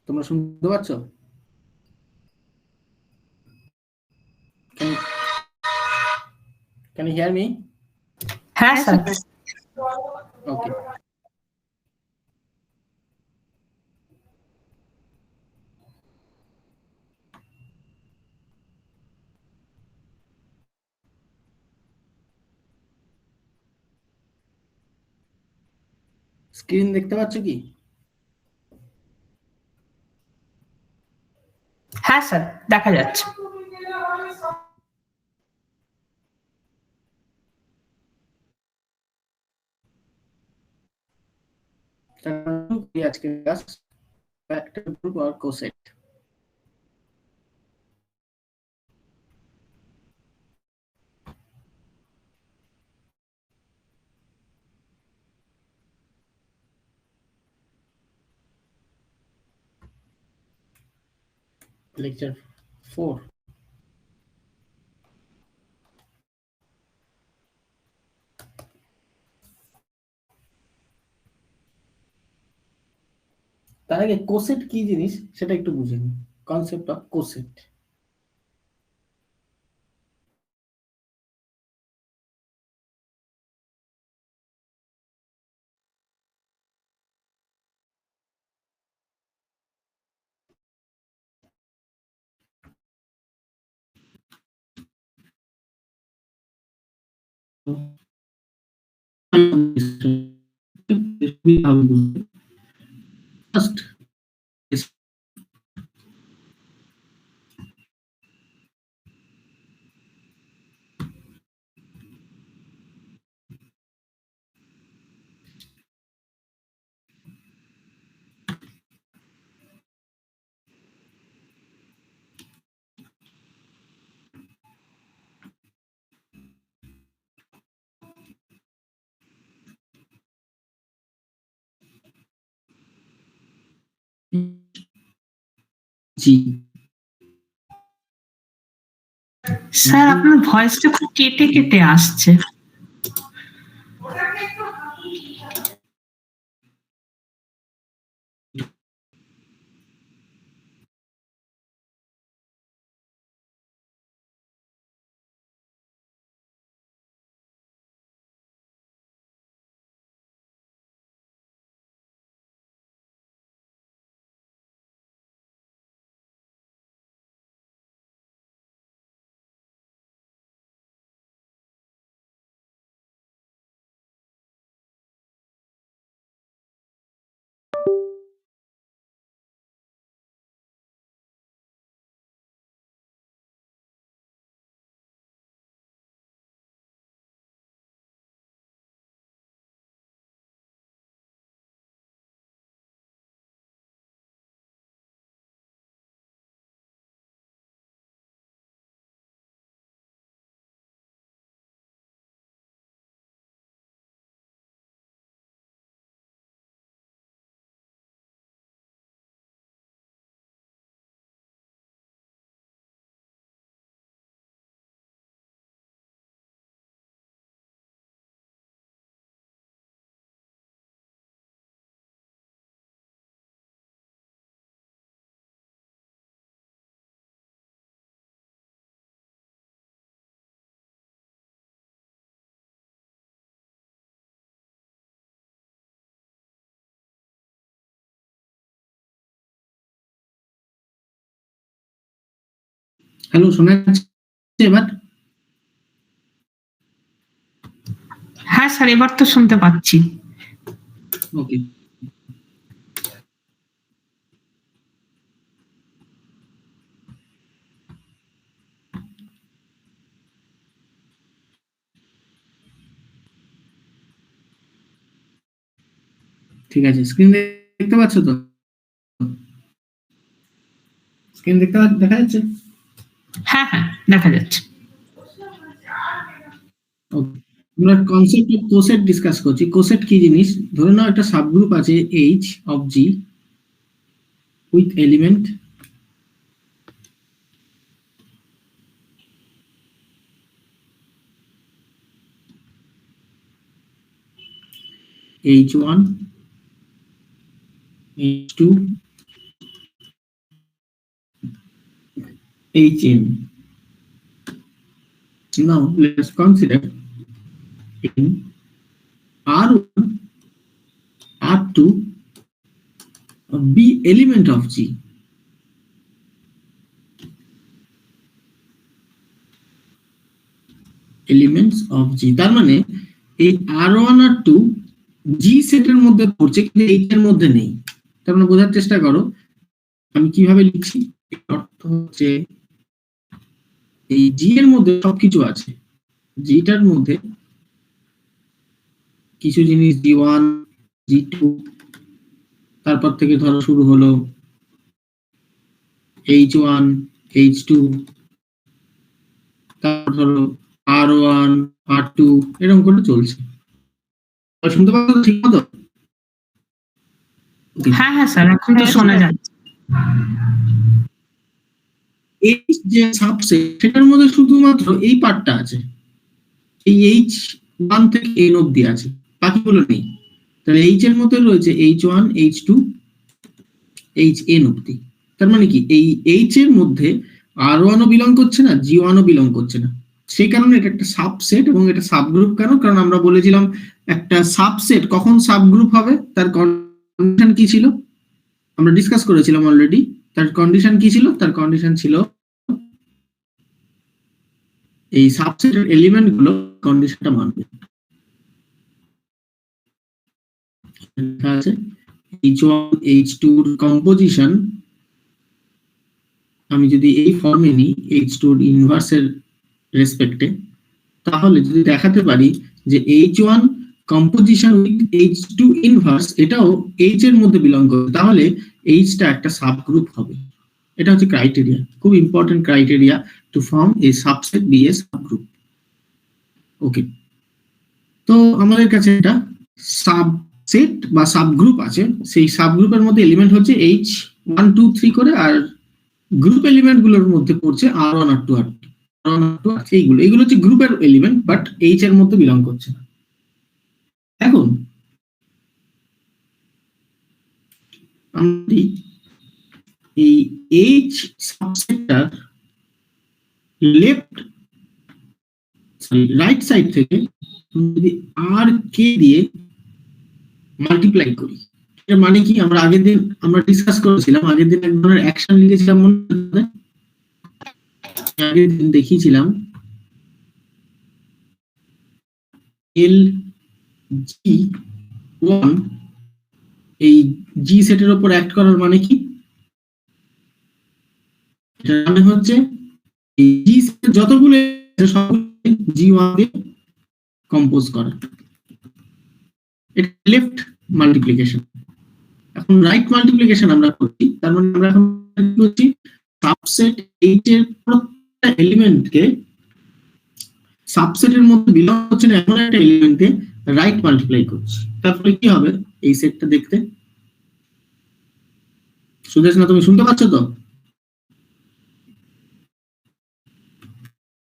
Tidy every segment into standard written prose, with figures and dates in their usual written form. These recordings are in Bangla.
তোমরা শুনতে পাচ্ছ? Can you hear me? হ্যাঁ স্যার। Okay. স্ক্রিন দেখতে পাচ্ছ কি? হ্যাঁ স্যার, দেখা যাচ্ছে। আজকে ক্লাস ভেক্টর গ্রুপ আর কোসেট। লেকচার 4। তার আগে কোসেট কি জিনিস সেটা একটু বুঝে নিই। Concept of coset. First is G. Sir আপনার ভয়েসটা খুব কেটে কেটে আসছে। হ্যালো, শোনা যাচ্ছে এবার? হ্যাঁ স্যার, এবার তো শুনতে পাচ্ছি। ওকে। ঠিক আছে, স্ক্রিন দেখতে পাচ্ছ তো? স্ক্রিন দেখা যাচ্ছে? হ্যাঁ হ্যাঁ, দেখা যাচ্ছে। আমরা কনসেপ্ট অফ কোসেট ডিসকাস করছি। কোসেট কি জিনিস? ধরে নাও একটা সাবগ্রুপ আছে H of G with element H1, H2, HN. Now let's consider in R1, R2 be element of G. Elements of G. তার মানে এই R1 আর 2 G সেটের মধ্যে পড়ছে কিন্তু H এর মধ্যে নেই। তার মানে বোঝার চেষ্টা করো আমি কিভাবে লিখছি। অর্থ হচ্ছে এই G এর মধ্যে সবকিছু আছে। Gটার মধ্যে কিছু জিনিস G1, G2 তারপর থেকে ধরো শুরু হলো H1, H2 তারপর ধরো R1, R2 এরকম করে চলছে। শুনতে পাচ্ছ ঠিক মতো? হ্যাঁ হ্যাঁ স্যার, এখন তো শোনা যাচ্ছে। এই যে সাবসেট সেটার মধ্যে শুধুমাত্র এই পার্টটা আছে, এই H1 থেকে N অবধি আছে, বাকিগুলো নেই। তাহলে H এর মধ্যে রয়েছে H1, H2, Hn অবধি। তার মানে কি এই H এর মধ্যে R1 ও বিলং করছে না, G1 ও বিলং করছে না। সেই কারণে এটা একটা সাবসেট এবং এটা সাবগ্রুপ। কেন? কারণ আমরা বলেছিলাম একটা সাবসেট কখন সাবগ্রুপ হবে তার কন্ডিশন কি ছিল, আমরা ডিসকাস করেছিলাম অলরেডি। তার কন্ডিশন কি ছিল? তার কন্ডিশন ছিল এই সাবসেটের এলিমেন্ট গুলো কন্ডিশনটা মানবে। লেখা আছে H1, H2 এর কম্পোজিশন আমি যদি এই ফর্মে নিই H2 এর ইনভার্সের রেসপেক্টে, তাহলে যদি দেখাতে পারি যে H1 composition with H2 inverse এটাও H এর মধ্যে বিলং করে, তাহলে H টা একটা সাবগ্রুপ হবে। এটা হচ্ছে ক্রাইটেরিয়া, খুব important criteria to form A subset B A subgroup. ওকে, তো আমাদের কাছে এটা সাবসেট বা সাবগ্রুপ আছে, সেই সাবগ্রুপের মধ্যে এলিমেন্ট হচ্ছে H1, 2, 3 করে, আর গ্রুপ এলিমেন্ট গুলোর মধ্যে পড়ছে R1, R2, R2 এইগুলো এগুলো হচ্ছে গ্রুপের এলিমেন্ট, বাট H এর মধ্যে বিলং করছে না। এখন আমি এই H সাবসেটটার লেফট রাইট সাইড থেকে যদি আর কে দিয়ে মাল্টিপ্লাই করি, এর মানে কি? আমরা আগের দিন আমরা ডিসকাস করেছিলাম, আগের দিন এক ধরনের অ্যাকশন লিখেছিলাম মনে আছে? আগের দিন দেখিয়েছিলাম এল জি 1 এই জি সেটের উপর অ্যাক্ট করার মানে কি? এটার মানে হচ্ছে এই জি সেটের যতগুলো সবগুলো G1 দিয়ে কম্পোজ করা। এটা লেফট মাল্টিপ্লিকেশন। এখন রাইট মাল্টিপ্লিকেশন আমরা করছি, তার মানে আমরা এখন করছি সাবসেট H এর প্রত্যেকটা এলিমেন্টকে সাবসেটের মধ্যে বিলং হচ্ছে না এমন একটা এলিমেন্টকে রাইট মাল্টিপ্লাই করছি। তারপরে কি হবে এই সেটটা দেখতে? সুদেশ না, তুমি শুনতে পাচ্ছ তো?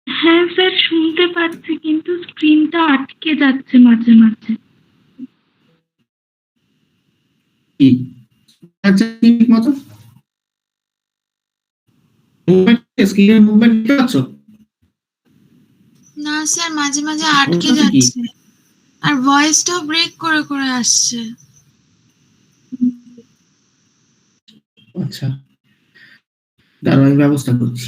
হ্যাঁ স্যার, শুনতে পাচ্ছি, কিন্তু স্ক্রিনটা আটকে যাচ্ছে মাঝে মাঝে। কি আচ্ছা ঠিক মতো মুভমেন্ট, স্ক্রিনের মুভমেন্ট দেখতে পাচ্ছ? না স্যার, মাঝে মাঝে আটকে যাচ্ছে আর ভয়েসটাও ব্রেক করে করে আসছে। আচ্ছা, দাঁড়াও আমি ব্যবস্থা করছি।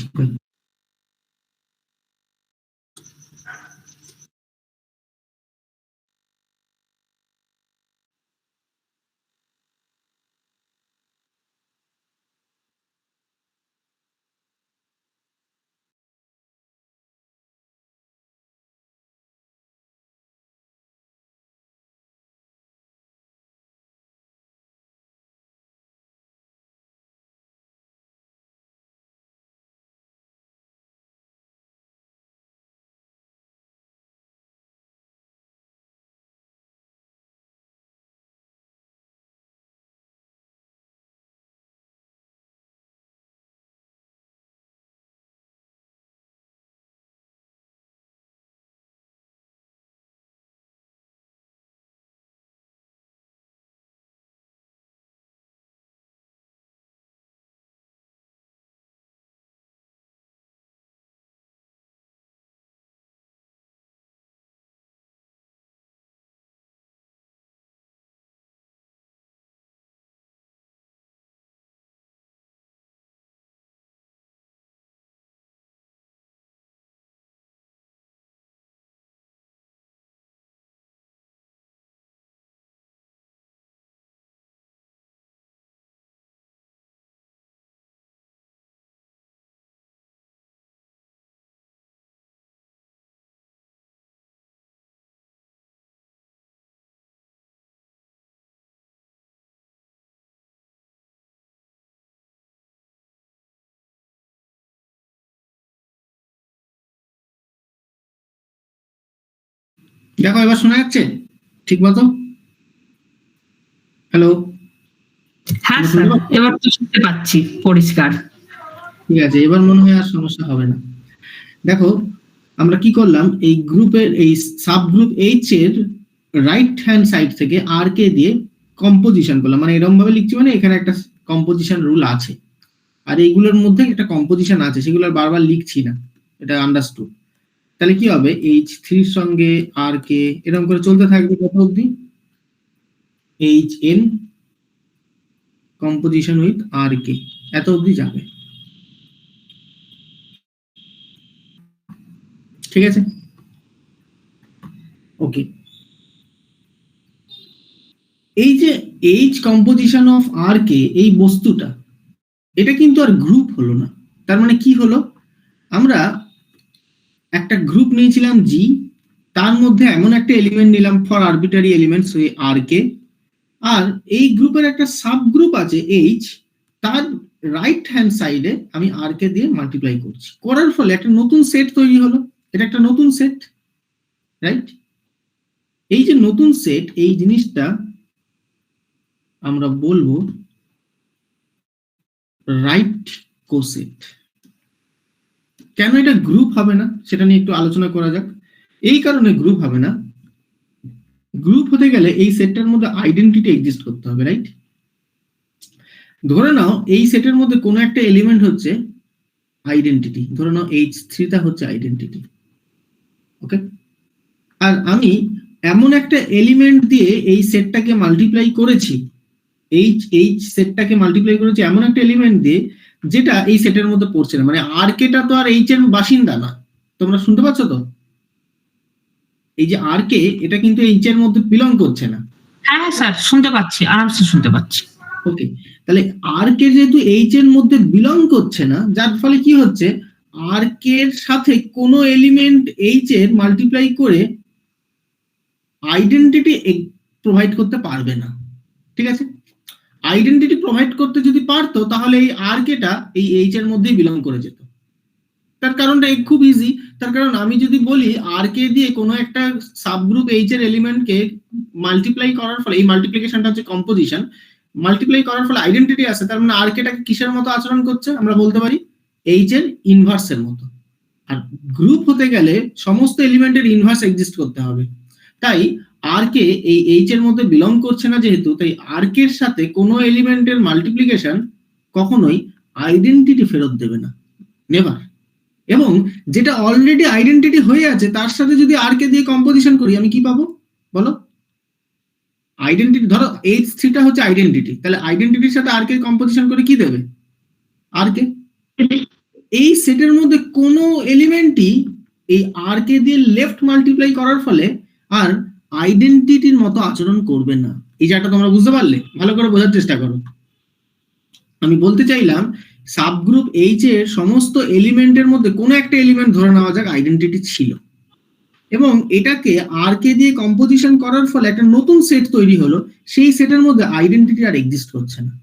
দেখো এবার শোনা যাচ্ছে ঠিক মতো? হ্যালো, হ্যাঁ স্যার, এবার তো শুনতে পাচ্ছি পরিষ্কার। ঠিক আছে, এবার মনে হয় আর সমস্যা হবে না। দেখো আমরা কি করলাম, এই গ্রুপের এই সাব গ্রুপ এইচ এর রাইট হ্যান্ড সাইড থেকে আর কে দিয়ে কম্পোজিশন করলাম, মানে এরকম ভাবে লিখছি, মানে এখানে একটা কম্পোজিশন রুল আছে আর এইগুলোর মধ্যে একটা কম্পোজিশন আছে, সেগুলো আর বারবার লিখছি না, এটা আন্ডারস্টুড। তাহলে কি হবে, H3 এর সঙ্গে আর কে এরকম করে চলতে থাকবে কত অবধি, HN কম্পোজিশন উইথ আর কে এত অবধি যাবে। ঠিক আছে, ওকে। এই যে এইচ কম্পোজিশন অফ আর কে, এই বস্তুটা এটা কিন্তু আর গ্রুপ হলো না। তার মানে কি হলো, আমরা একটা গ্রুপ নিয়েছিলাম জি, তার মধ্যে এমন একটা এলিমেন্ট নিলাম ফর আরবিটারি এলিমেন্টস ওই আর কে, আর এই গ্রুপের একটা সাব গ্রুপ আছে এইচ, তার রাইট হ্যান্ড সাইডে আমি আর কে দিয়ে মাল্টিপ্লাই করছি, করার ফলে একটা নতুন সেট তৈরি হলো। এটা একটা নতুন সেট, রাইট? এই যে নতুন সেট, এই জিনিসটা আমরা বলবো রাইট কোসেট। কেন এটা গ্রুপ হবে না সেটা নিয়ে একটু আলোচনা করা যাক। এই কারণে গ্রুপ হবে না, গ্রুপ হতে গেলে এই সেটটার মধ্যে আইডেন্টিটি এক্সিস্ট করতে হবে, রাইট? ধরে নাও এই সেটের মধ্যে কোনো একটা এলিমেন্ট হচ্ছে আইডেন্টিটি, ধরে নাও H3 টা হচ্ছে আইডেন্টিটি, ওকে? আর আমি এমন একটা এলিমেন্ট দিয়ে এই সেটটাকে মাল্টিপ্লাই করেছি, এইচ সেটটাকে মাল্টিপ্লাই করেছি এমন একটা এলিমেন্ট দিয়ে যেটা এই সেটের মধ্যে পড়ছে না, মানে আর কেটা তো আর এইচ এর বাসিন্দা না। তোমরা শুনতে পাচ্ছ তো? এই যে আর কে, এটা কিন্তু এইচ এর মধ্যে বিলং করছে না। হ্যাঁ স্যার, শুনতে পাচ্ছি, আরামসে শুনতে পাচ্ছি। ওকে, তাহলে আর কে যেহেতু এইচ এর মধ্যে বিলং করছে না, যার ফলে কি হচ্ছে, আর কে এর সাথে কোনো এলিমেন্ট এইচ এর মাল্টিপ্লাই করে আইডেন্টিটি প্রোভাইড করতে পারবে না। ঠিক আছে, আইডেন্টিটি প্রোভাইড করতে যদি পারতো তাহলে এই আর কেটা এই এইচ এর মধ্যেই বিলং করে যেত। তার কারণটা খুব ইজি, তার কারণ আমি যদি বলি আর কে দিয়ে কোনো একটা সাবগ্রুপ এইচ এর এলিমেন্টকে মাল্টিপ্লাই করার ফলে, এই মাল্টিপ্লিকেশনটা হচ্ছে কম্পোজিশন, মাল্টিপ্লাই করার ফলে আইডেন্টিটি আসে, তার মানে আর কেটাকে কিসের মতো আচরণ করছে, আমরা বলতে পারি এইচ এর ইনভার্সের মতো। আর গ্রুপ হতে গেলে সমস্ত এলিমেন্টের ইনভার্স এক্সিস্ট করতে হবে, তাই আর কে এই এইচ এর মধ্যে বিলং করছে না যেহেতু, তাই আর কে এর সাথে কোনো এলিমেন্টের মাল্টিপ্লিকেশন কখনোই আইডেন্টিটি ফেরত দেবে না, নেভার। এবং যেটা অলরেডি আইডেন্টিটি হয়ে আছে তার সাথে যদি আর কে দিয়ে কম্পোজিশন করি, আমি কি পাবো বলো? আইডেন্টিটি, ধরো H3 টা হচ্ছে আইডেন্টিটি, তাহলে আইডেন্টিটির সাথে আর কে কম্পোজিশন করে কি দেবে, আর কে। এই সেটের মধ্যে কোনো এলিমেন্টই এই আর কে দিয়ে লেফট মাল্টিপ্লাই করার ফলে আর আইডেন্টিটির মতো আচরণ করবে না। এই জায়গাটা তোমরা বুঝতে পারলে? ভালো করে বোঝার চেষ্টা করো। আমি বলতে চাইলাম সাবগ্রুপ এইচ এর সমস্ত এলিমেন্টের মধ্যে কোনো একটা এলিমেন্ট ধরে নেওয়া যাক আইডেন্টিটি ছিল, এবং এটাকে আর কে দিয়ে কম্পোজিশন করার ফলে একটা নতুন সেট তৈরি হলো, সেই সেটের মধ্যে আইডেন্টিটি আর এক্সিস্ট করছে না।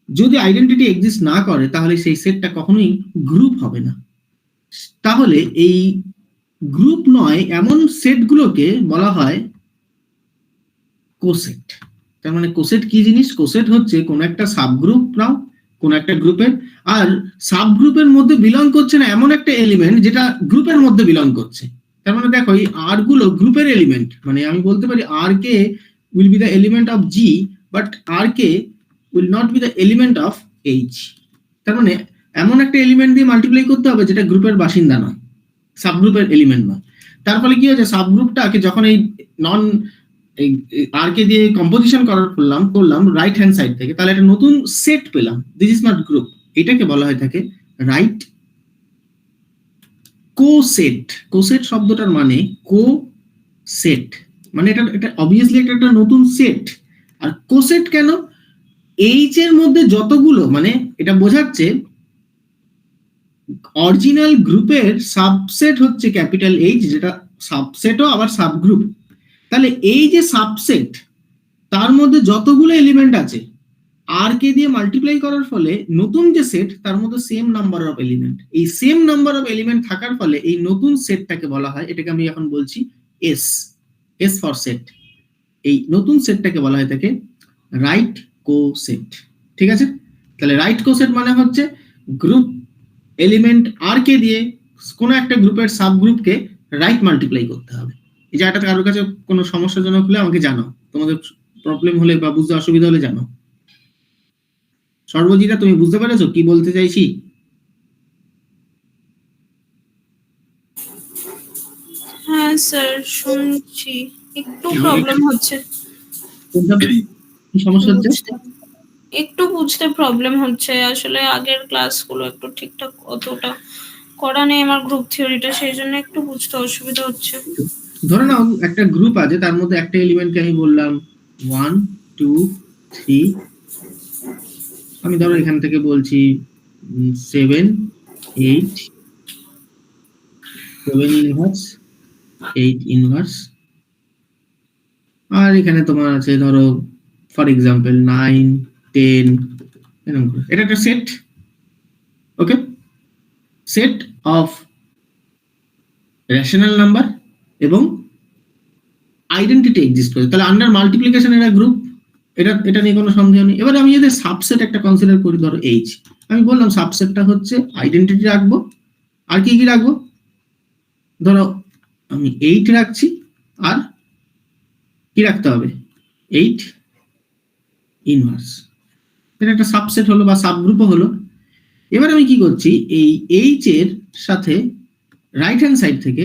যদি আইডেন্টিটি এক্সিস্ট না করে তাহলে সেই সেটটা কখনোই গ্রুপ হবে না। তাহলে এই গ্রুপ নয় এমন সেটগুলোকে বলা হয় কোসেট। তার মানে কোসেট কি জিনিস? কোসেট হচ্ছে কোন একটা সাবগ্রুপ নাও কোন একটা গ্রুপের, আর সাবগ্রুপের মধ্যে বিলং করছে না এমন একটা এলিমেন্ট যেটা গ্রুপের মধ্যে বিলং করছে। তার মানে দেখো এই আর গুলো গ্রুপের এলিমেন্ট, মানে আমি বলতে পারি R K will be the element of G, but R K will not be the element of H. তার মানে এমন একটা এলিমেন্ট দিয়ে মাল্টিপ্লাই করতে হবে যেটা গ্রুপের বাসিন্দা নয়, সাবগ্রুপের এলিমেন্ট নয়। তার ফলে কি হচ্ছে, সাবগ্রুপটাকে যখন এই নন আর কে দিয়ে কম্পোজিশন করলাম রাইট হ্যান্ড সাইড থেকে, তাহলে একটা নতুন সেট পেলাম, দিস ইজ নট গ্রুপ। এটাকে বলা হয় থাকে রাইট কোসেট। কোসেট শব্দটার মানে কো সেট, মানে এটা অবভিয়াসলি একটা নতুন সেট। আর কোসেট কেন? এইচ এর মধ্যে যতগুলো, মানে এটা বোঝাচ্ছে অরিজিনাল গ্রুপের সাবসেট হচ্ছে ক্যাপিটাল এইচ, যেটা সাবসেটও আবার সাবগ্রুপ। তাহলে এই যে সাবসেট, তার মধ্যে যতগুলো এলিমেন্ট আছে আর কে দিয়ে মাল্টিপ্লাই করার ফলে নতুন যে সেট তার মধ্যে সেম নাম্বার অফ এলিমেন্ট, এই সেম নাম্বার অফ এলিমেন্ট থাকার ফলে এই নতুন সেটটাকে বলা হয়, এটাকে আমি এখন বলছি এস, এস ফর সেট, এই নতুন সেটটাকে বলা হয় থাকে রাইট কোসেট। ঠিক আছে, তাহলে রাইট কোসেট মানে হচ্ছে গ্রুপ এলিমেন্ট আর কে দিয়ে কোন একটা গ্রুপের সাব গ্রুপকে রাইট মাল্টিপ্লাই করতে হবে। এই জায়গাটা কারোর কাছে কোনো সমস্যাজনক হলে আমাকে জানাও, তোমাদের প্রবলেম হলে বা বুঝতে অসুবিধা হলে জানাও। সর্বজিৎ, তুমি বুঝতে পেরেছো কি বলতে চাইছি? হ্যাঁ স্যার শুনছি, একটু প্রবলেম হচ্ছে। কোনটা কি সমস্যা হচ্ছে? একটু বুঝতে প্রবলেম হচ্ছে, আসলে আগের ক্লাসগুলো একটু ঠিকঠাক অতটা করা নেই আমার গ্রুপ থিওরিটা, সেই জন্য একটু বুঝতে অসুবিধা হচ্ছে। ধরে নাও একটা গ্রুপ আছে, তার মধ্যে একটা এলিমেন্টকে আমি বললাম 1 2 3, আমি ধরো এখান থেকে বলছি 7 8, 7 ইনভার্স 8 ইনভার্স, আর এখানে তোমার আছে ধরো ফর এক্সাম্পল 9 10, এরকম করে। এটা একটা set, okay, set of rational number এবং আইডেন্টিটি এক্সিস্ট করে, তাহলে আন্ডার মাল্টিপ্লিকেশন এর গ্রুপ, এটা নিয়ে কোনো সন্দেহ নেই। এবার আমি যদি সাবসেট একটা কনসিডার করি, ধরো এইচ, আমি বললাম সাবসেটটা হচ্ছে আইডেন্টিটি রাখবো, আর কি কি রাখবো, ধরো আমি 8 রাখছি, আর কি রাখতে হবে 8 ইনভার্স, এটা একটা সাবসেট হলো বা সাবগ্রুপও হলো। এবার আমি কি করছি, এই এইচ এর সাথে রাইট হ্যান্ড সাইড থেকে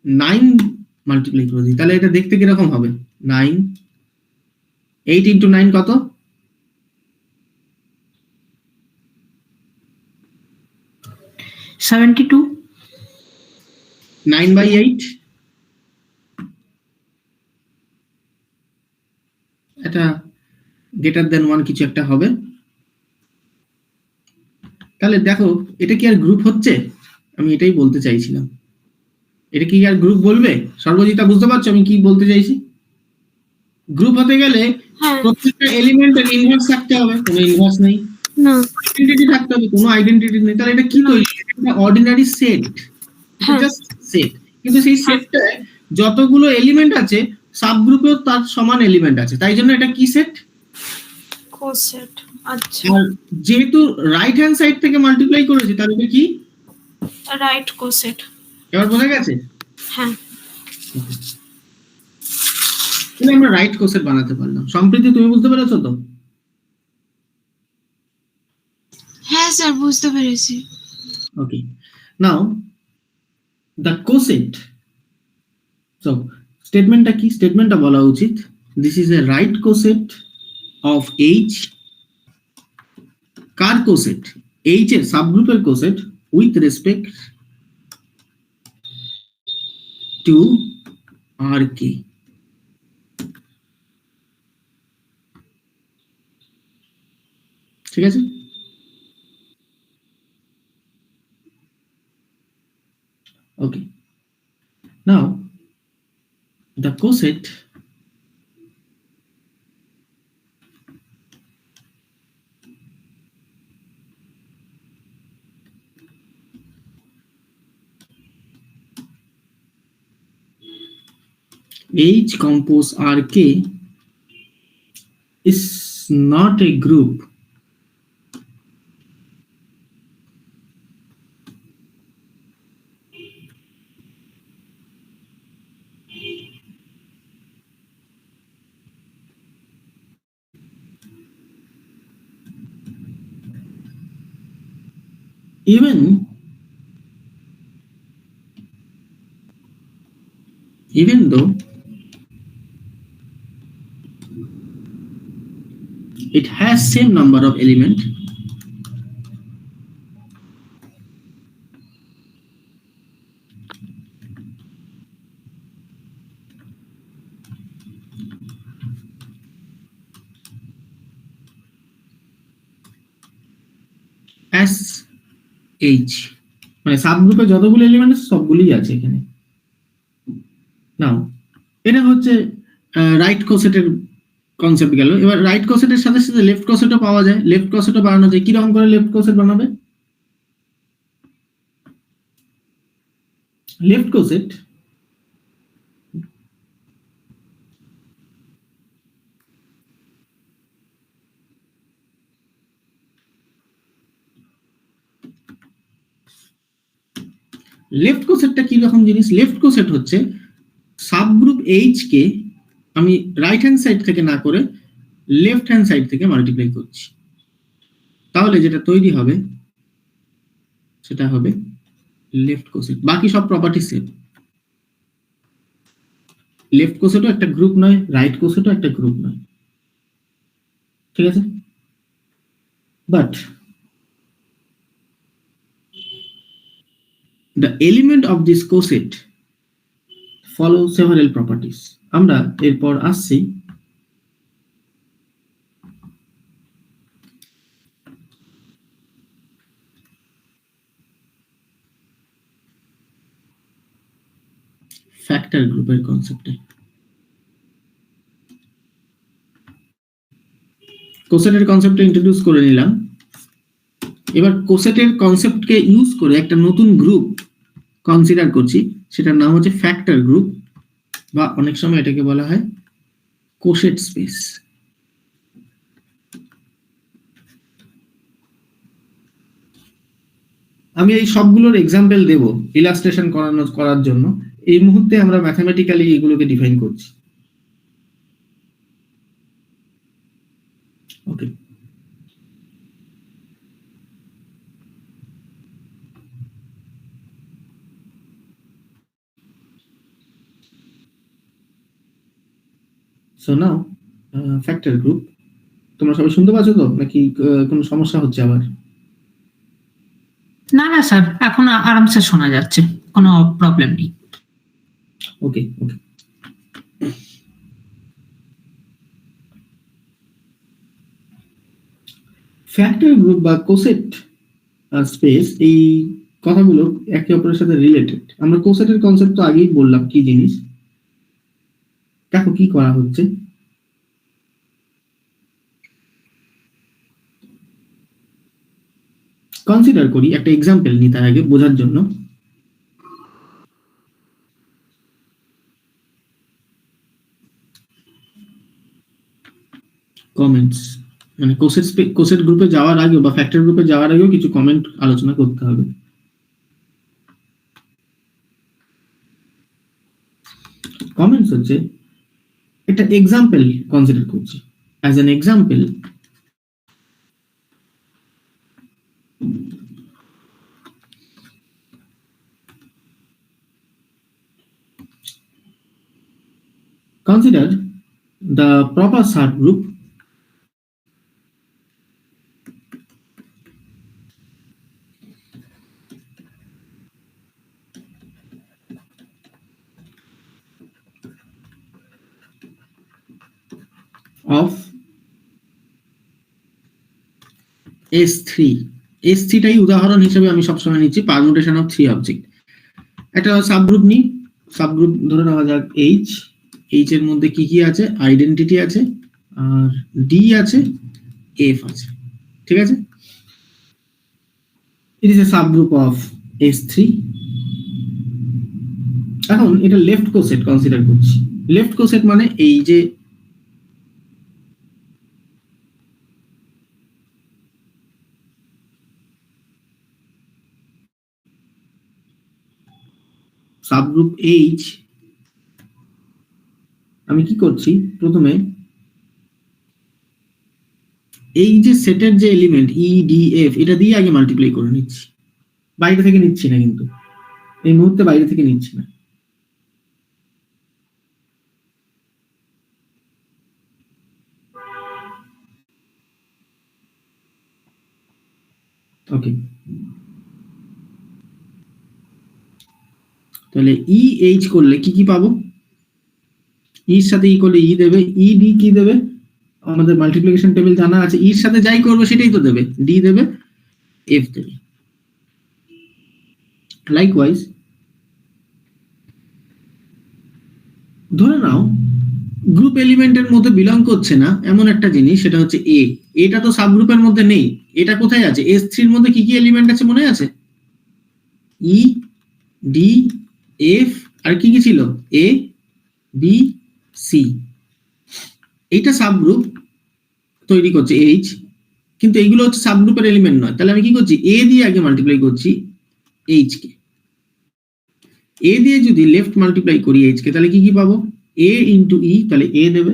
9 মাল্টিপ্লাই করে দিই, তাহলে এটা দেখতে কিরকম হবে, 9 8 ইন্টু 9 কত, 72, 9/8, এটা গ্রেটার দেন 1 কিছু একটা হবে। তাহলে দেখো এটা কি আর গ্রুপ হচ্ছে, আমি এটাই বলতে চাইছিলাম, এটা কি আর গ্রুপ বলবে? সর্বজিতা বুঝতে পারছো আমি কি বলতে চাইছি? গ্রুপ হতে গেলে হ্যাঁ। প্রত্যেকটা এলিমেন্টের ইনভার্স থাকতে হবে, কোনো ইনভার্স নেই, না। আইডেন্টিটি থাকতে হবে, কোনো আইডেন্টিটি নেই, তাহলে এটা কি তৈরি, এটা অর্ডিনারি সেট, জাস্ট সেট, কিন্তু সেই সেটটায় যতগুলো এলিমেন্ট আছে সাবগ্রুপেও তার সমান এলিমেন্ট আছে, তাই জন্য এটা কি সেট, কোসেট। আচ্ছা, আর যেহেতু রাইট হ্যান্ড সাইড থেকে মাল্টিপ্লাই করেছি, তাহলে এটা কি রাইট কোসেট। এবার বোঝা গেছে? হ্যাঁ। তাহলে আমরা রাইট কোসেট বানাতে পারলাম। সম্প্রীতি তুমি বুঝতে পেরেছো তো? হ্যাঁ স্যার, বুঝতে পেরেছি। Okay, now the coset, so স্টেটমেন্টটা কি, স্টেটমেন্টটা বলা উচিত this is a right coset of H, car কোসেট, H এর সাবগ্রুপের কোসেট with respect to RK। ঠিক আছে, okay, now the coset H compose RK is not a group even though it has same number of element as H, মানে সাবগ্রুপে যতগুলো এলিমেন্ট আছে সবগুলোই আছে এখানে। নাও এটা হচ্ছে রাইট কোসেটের কনসেপ্ট গেল। এবার রাইট কোসেটের সাথে সাথে লেফট কোসেটও পাওয়া যায়, লেফট কোসেটও বানানো যায়। কিরকম করে লেফট কোসেট বানাবে? লেফট কোসেট লেফট কোসেটটা কি রকম জিনিস? লেফট কোসেট হচ্ছে সাবগ্রুপ এইচ কে আমি রাইট হ্যান্ড সাইড থেকে না করে লেফট হ্যান্ড সাইড থেকে মাল্টিপ্লাই করছি, তাহলে যেটা তৈরি হবে সেটা হবে লেফট কোসেট। বাকি সব প্রপার্টি সেম। লেফট কোসেটও একটা গ্রুপ নয়, রাইট কোসেটও একটা গ্রুপ নয়, ঠিক আছে? But the element of this coset follow several properties. আমরা এরপর আসছি ফ্যাক্টর গ্রুপের কনসেপ্টে। কোসেটের কনসেপ্টে ইন্ট্রোডিউস করে নিলাম। এবার কোসেটের কনসেপ্টকে ইউজ করে একটা নতুন গ্রুপ কনসিডার করছি, সেটার নাম হচ্ছে ফ্যাক্টর গ্রুপ, বা অনেক সময় এটাকে বলা হয় কোসেট স্পেস। আমি এই সবগুলোর এক্সাম্পল দেব ইলাস্ট্রেশন করার জন্য। এই মুহূর্তে আমরা ম্যাথমেটিক্যালি এগুলোকে ডিফাইন করছি। ওকে, সো নাও ফ্যাক্টর গ্রুপ। তোমরা সবাই শুনতে পাচ্ছ তো, নাকি কোনো সমস্যা হচ্ছে আবার? না না স্যার, এখন আরামসে শোনা যাচ্ছে, কোনো প্রবলেম নেই। ওকে ওকে, ফ্যাক্টর গ্রুপ বা কোসেট স্পেস, এই কথাগুলো একে অপরের সাথে রিলেটেড। আমরা কোসেটের কনসেপ্ট তো আগেই বললাম কি জিনিস। দেখো কি করা হচ্ছে। কনসিডার করি, একটা এক্সাম্পল নিই তার আগে বোঝার জন্য। কমেন্টস, মানে কোসেট গ্রুপে যাওয়ার আগে বা ফ্যাক্টর গ্রুপে যাওয়ার আগেও কিছু কমেন্ট আলোচনা করতে হবে। কমেন্টস হচ্ছে একটা এক্সাম্পল কনসিডার করছি। As an example, consider the proper subgroup of S3। S3টাই উদাহরণ হিসেবে আমি সবসময় নিচ্ছি, পারমুটেশন অফ 3 অবজেক্ট। একটা সাবগ্রুপ নিই, সাবগ্রুপ ধরে নেওয়া যাক H। H এর মধ্যে কি কি আছে? আইডেন্টিটি আছে, আর D আছে, F আছে, ঠিক আছে? It is a subgroup of S3। এখন এটা লেফট কোসেট কনসিডার করছি। লেফট কোসেট মানে এই যে সাবগ্রুপ H, আমি কি করছি প্রথমে এই যে সেটের যে এলিমেন্ট E D F, এটা দিয়ে আগে মাল্টিপ্লাই করে নিচ্ছি। বাইরে থেকে নিচ্ছি না, কিন্তু এই মুহূর্তে বাইরে থেকে নিচ্ছি না। ওকে, তাহলে E H করলে কি কি পাবো? E এর সাথে E করলে E দেবে, E D কি দেবে? আমাদের মাল্টিপ্লিকেশন টেবিল জানা আছে, E এর সাথে যাই করবে সেটাই তো দেবে, D দেবে, F দেবে। লাইকওয়াইজ ধরে নাও গ্রুপ এলিমেন্টের মধ্যে বিলং করছে না এমন একটা জিনিস, সেটা হচ্ছে A। এটা তো সাবগ্রুপের মধ্যে নেই, এটা কোথায় আছে? S3 এর মধ্যে কি কি এলিমেন্ট আছে মনে আছে? E D F আর কি কি ছিল? A B C। এইটা সাবগ্রুপ তৈরি করছে H, কিন্তু এইগুলো হচ্ছে সাবগ্রুপের এলিমেন্ট নয়। তাহলে আমি কি করছি? A দিয়ে আগে মাল্টিপ্লাই করছি H কে। এ দিয়ে যদি লেফট মাল্টিপ্লাই করি এইচ কে, তাহলে কি কি পাবো? এ ইন্টু ই, তাহলে এ দেবে।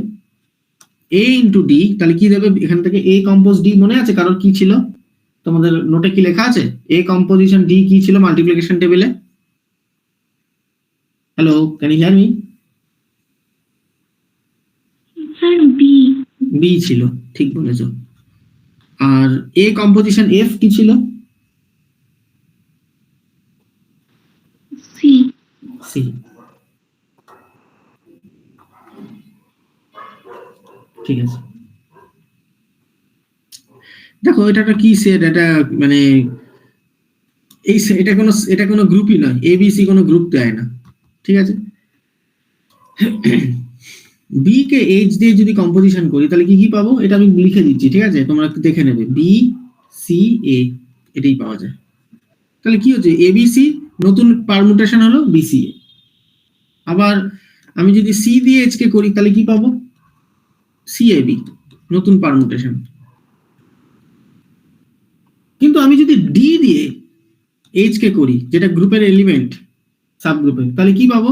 এ ইন্টু ডি, তাহলে কি দেবে? এখান থেকে এ কম্পোজ ডি মনে আছে কারোর কি ছিল? তোমাদের নোটে কি লেখা আছে? এ কম্পোজিশন ডি কি ছিল মাল্টিপ্লিকেশন টেবিলে? Hello, can you hear me? Sir B. B ছিল, ঠিক বলেছো। আর এ কম্পোজিশন এফ কি ছিল? সি। সি। ঠিক আছে, দেখো এটা একটা কি সেট, এটা মানে এই এটা কোনো গ্রুপই নয়, এবিসি কোনো গ্রুপ দেয় না, ঠিক আছে। বি কে এইচ দিয়ে যদি কম্পোজিশন করি তাহলে কি কি পাবো? এটা আমি লিখে দিচ্ছি, ঠিক আছে, তোমরা একটু দেখে নেবে। বি সি এ, এটাই পাওয়া যায়। তাহলে কি হচ্ছে? এবিসি নতুন পারমুটেশন হলো বিসিএ। আবার আমি যদি সি দিয়ে এইচ কে করি তাহলে কি পাবো? সিএবি, নতুন পারমুটেশন। কিন্তু আমি যদি ডি দিয়ে এইচ কে করি, যেটা গ্রুপের এলিমেন্ট সাব গ্রুপের, তাহলে কি পাবো?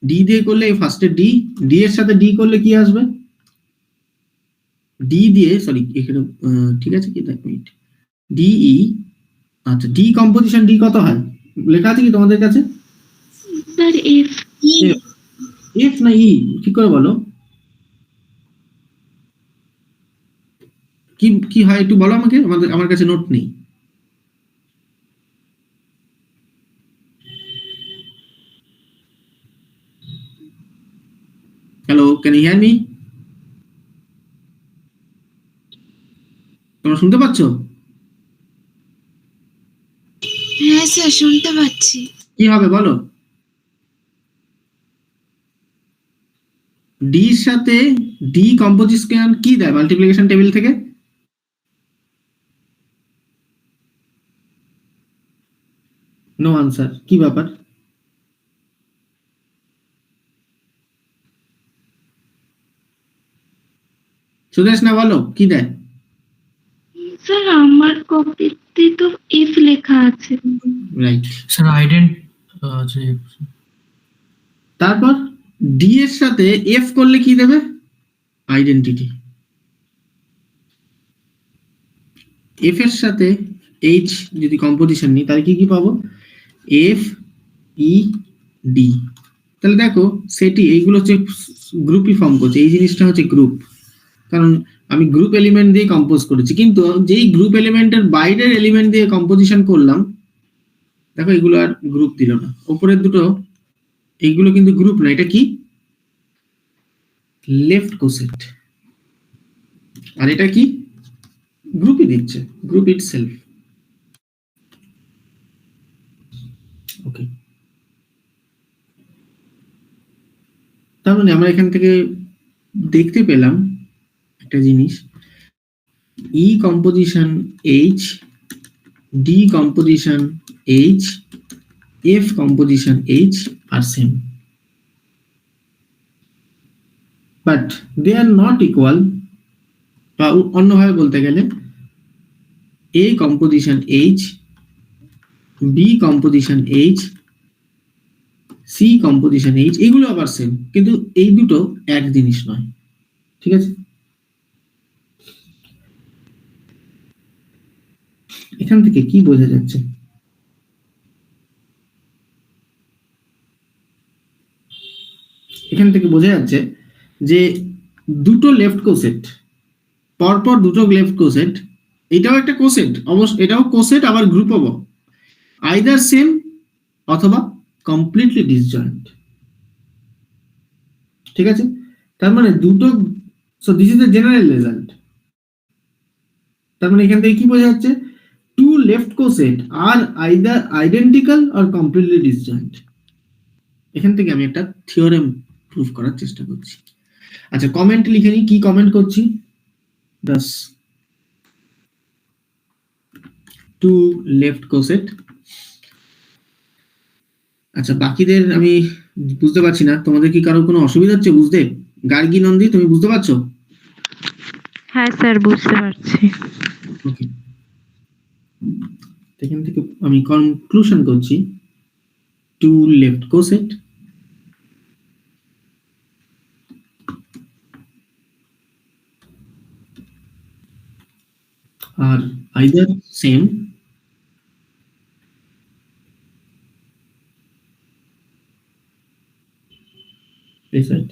ডি দিয়ে করলে ফার্স্টে ডি, ডি এর সাথে ডি করলে কি আসবে? ডি দিয়ে, সরি এখানে ঠিক আছে কি, এক মিনিট, ডিই, আচ্ছা ডি কম্পোজিশন ডি কত হয় লেখা আছে কি তোমাদের কাছে? Sir F. এফ না ই, ঠিক করে বলো কি কি হয় একটু বলো আমাকে, আমার কাছে নোট নেই। Hello, can you hear me? তোমরা শুনতে পাচ্ছ? হ্যাঁ স্যার, শুনতে পাচ্ছি। কি হবে বলো? ডি এর সাথে ডি কম্পোজিশন কি দেয় মাল্টিপ্লিকেশন টেবিল থেকে? নো আনসার, কি ব্যাপার? সুদেশ না বলো কি দেয়? স্যার আমার কপিতে তো এফ লেখা আছে। রাইট। স্যার আইডেন্ট আছে। তারপর ডি এর সাথে এফ করলে কি দেবে? আইডেন্টিটি। এফ এর সাথে এইচ যদি কম্পোজিশন নিই তাহলে কি কি পাবো? F E D. তাহলে দেখো সেটি এইগুলো হচ্ছে গ্রুপই ফর্ম করছে, এই জিনিসটা হচ্ছে গ্রুপ, কারণ আমি গ্রুপ এলিমেন্ট দিয়ে কম্পোজ করেছি। কিন্তু যেই গ্রুপ এলিমেন্টের বাইরের এলিমেন্ট দিয়ে কম্পোজিশন করলাম, দেখো এগুলো আর গ্রুপ দিল না। উপরের দুটো এইগুলো কিন্তু গ্রুপ না, এটা কি? Left coset. আর এটা কি? গ্রুপই দিচ্ছে, গ্রুপ ইটসেলফ। ওকে, তার মানে আমরা এখান থেকে দেখতে পেলাম একটা জিনিস, E composition H, D composition H, F composition H আর same, but they are not equal. বা অন্যভাবে বলতে গেলে A composition H, B composition H, C composition H, এগুলো আবার সেম, কিন্তু এই দুটো এক জিনিস নয়, ঠিক আছে। এখান থেকে কি বোঝা যাচ্ছে? এখান থেকে বোঝা যাচ্ছে যে দুটো লেফট কোসেট, পরপর দুটো লেফট কোসেট, এটাও একটা কোসেট অবশ্য, এটাও কোসেট আবার গ্রুপও, আইদার সেম অথবা কমপ্লিটলি ডিসজয়েন্ট, ঠিক আছে। তার মানে দুটো, so this is the general result. তার মানে এখান থেকে কি বোঝা যাচ্ছে? টু লেফট কোসেট আর either identical or completely disjoint. এখান থেকে আমি একটা থিওরেম প্রুফ করার চেষ্টা করছি। আচ্ছা, কমেন্ট লিখে নি, কি কমেন্ট করছি? Thus two left coset. আচ্ছা, বাকিদের আমি বুঝতে পারছি না, তোমাদের কি কারো কোনো অসুবিধা হচ্ছে বুঝতে? গার্গী, নন্দী, তুমি বুঝতে পারছো? হ্যাঁ স্যার বুঝতে পারছি। ওকে, এখান থেকে আমি কনক্লুশন করছি two left coset are either same result.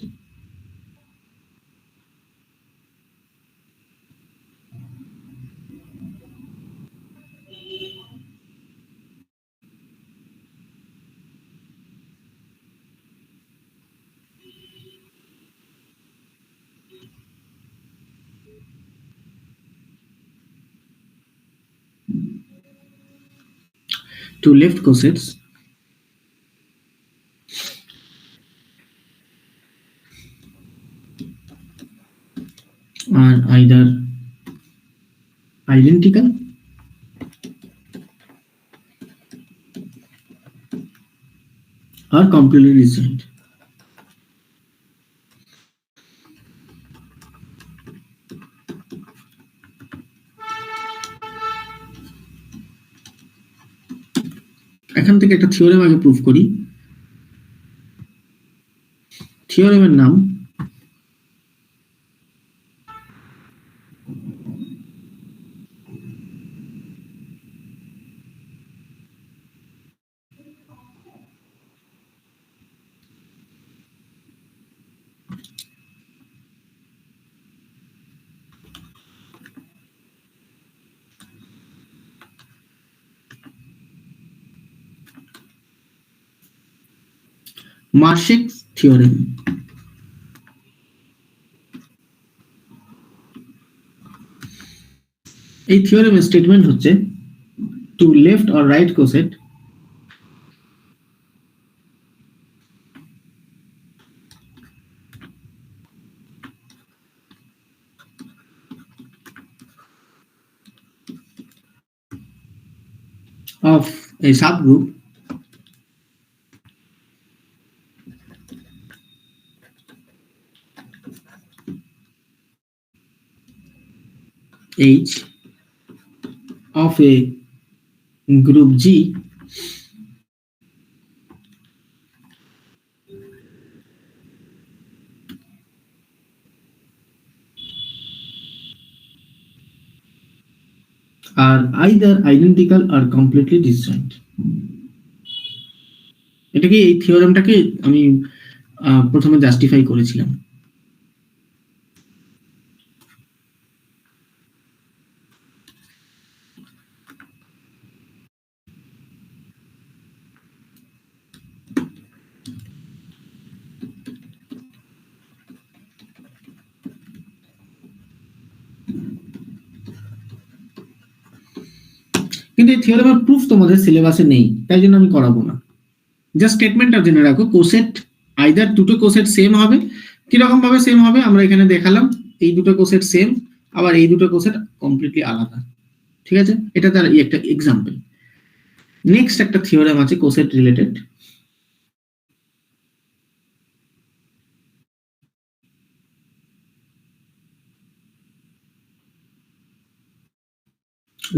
Two left cosets are either identical or completely disjoint. এখান থেকে একটা থিওরেম আগে প্রুফ করি। থিওরেমের নাম মার্শেকস থিওরেম। এই থিওরেমের স্টেটমেন্ট হচ্ছে two left or right coset of a subgroup H of a group G are either identical or completely disjoint. এটাকে এই থিওরেমটাকে আমি প্রথমে জাস্টিফাই করেছিলাম। কিন্তু এই থিওরেমের প্রুফ তোমাদের সিলেবাসে নেই, তাই জন্য আমি করাবো না। জাস্ট স্টেটমেন্টটা জেনে রাখো, কোসেট আইদার দুটো কোসেট সেম হবে। কিরকম ভাবে সেম হবে আমরা এখানে দেখালাম, এই দুটো কোসেট সেম, আবার এই দুটো কোসেট কমপ্লিটলি আলাদা। ঠিক আছে, এটা তার একটা এক্সাম্পল। নেক্সট একটা থিওরেম আছে কোসেট রিলেটেড,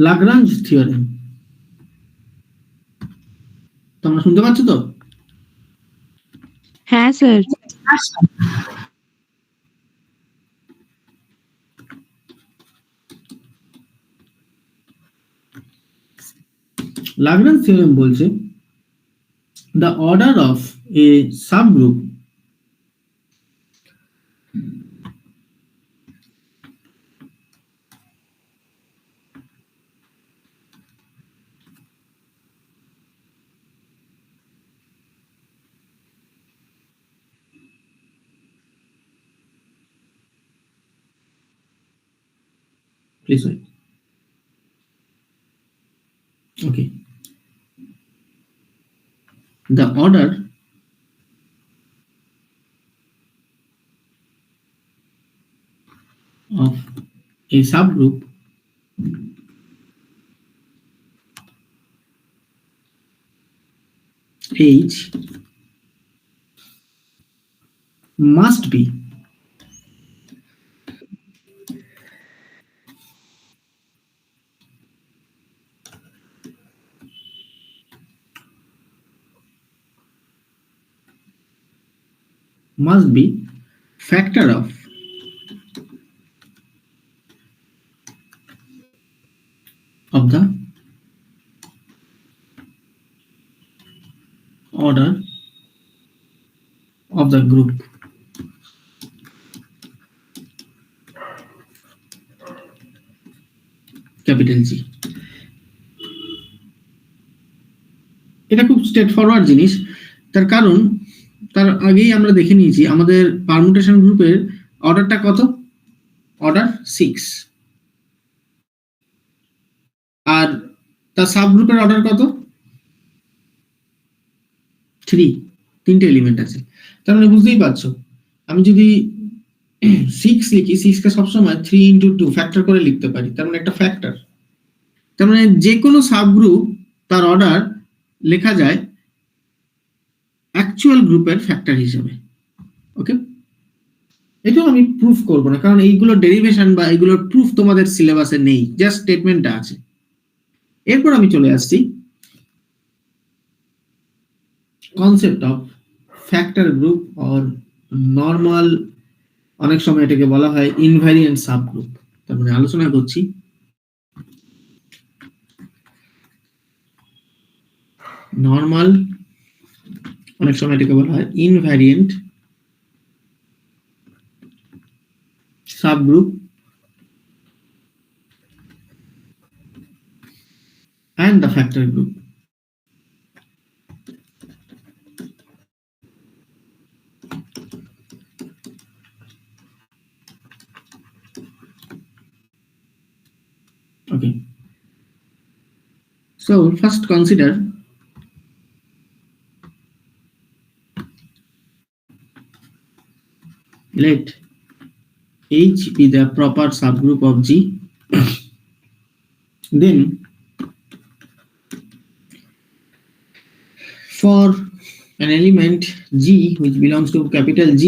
লাগরাঞ্জ থিওরেম। তোমরা শুনতে পাচ্ছ তো? হ্যাঁ স্যার। লাগরাঞ্জ থিওরেম বলছে the order of a subgroup please wait. Okay, the order of a subgroup H must be must be factor of the order of the group. Capital G. এটা খুব স্ট্রেট ফরওয়ার্ড জিনিস, তার কারণ তার আগেই আমরা দেখে নিয়েছি আমাদের পারমুটেশন গ্রুপের অর্ডারটা কত, অর্ডার 6, আর তার সাব গ্রুপের অর্ডার কত, 3, 3টে এলিমেন্ট আছে। তার মানে বুঝতেই পারছো আমি যদি 6 লিখি, 6 কে সবসময় 3 into 2 ফ্যাক্টর করে লিখতে পারি, তার মানে একটা ফ্যাক্টর। তার মানে যে কোনো সাব গ্রুপ তার অর্ডার লেখা যায় অ্যাকচুয়াল গ্রুপের ফ্যাক্টর হিসেবে। ওকে, এটাও আমি প্রুফ করব না, কারণ এইগুলো ডেরিভেশন বা এইগুলোর প্রুফ তোমাদের সিলেবাসে নেই, জাস্ট স্টেটমেন্টটা আছে। এরপর আমি চলে আসছি concept of factor group or normal, অনেক সময় এটাকে বলা হয় ইনভ্যারিয়েন্ট সাবগ্রুপ। তার মানে আলোচনা করছি নর্মাল, অনেক সময় এটাকে বলা হয় invariant subgroup and the factor group. Okay, so first consider let H be the proper subgroup of G. Then for an element G which belongs to capital G,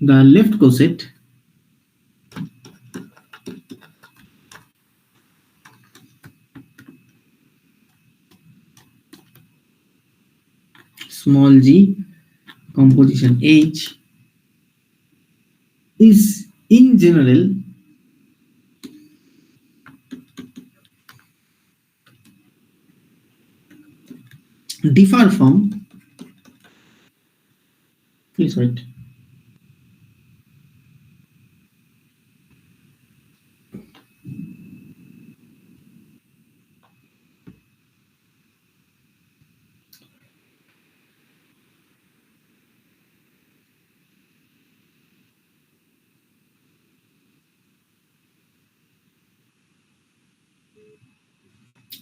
the left coset small g composition H is in general differ from, please wait,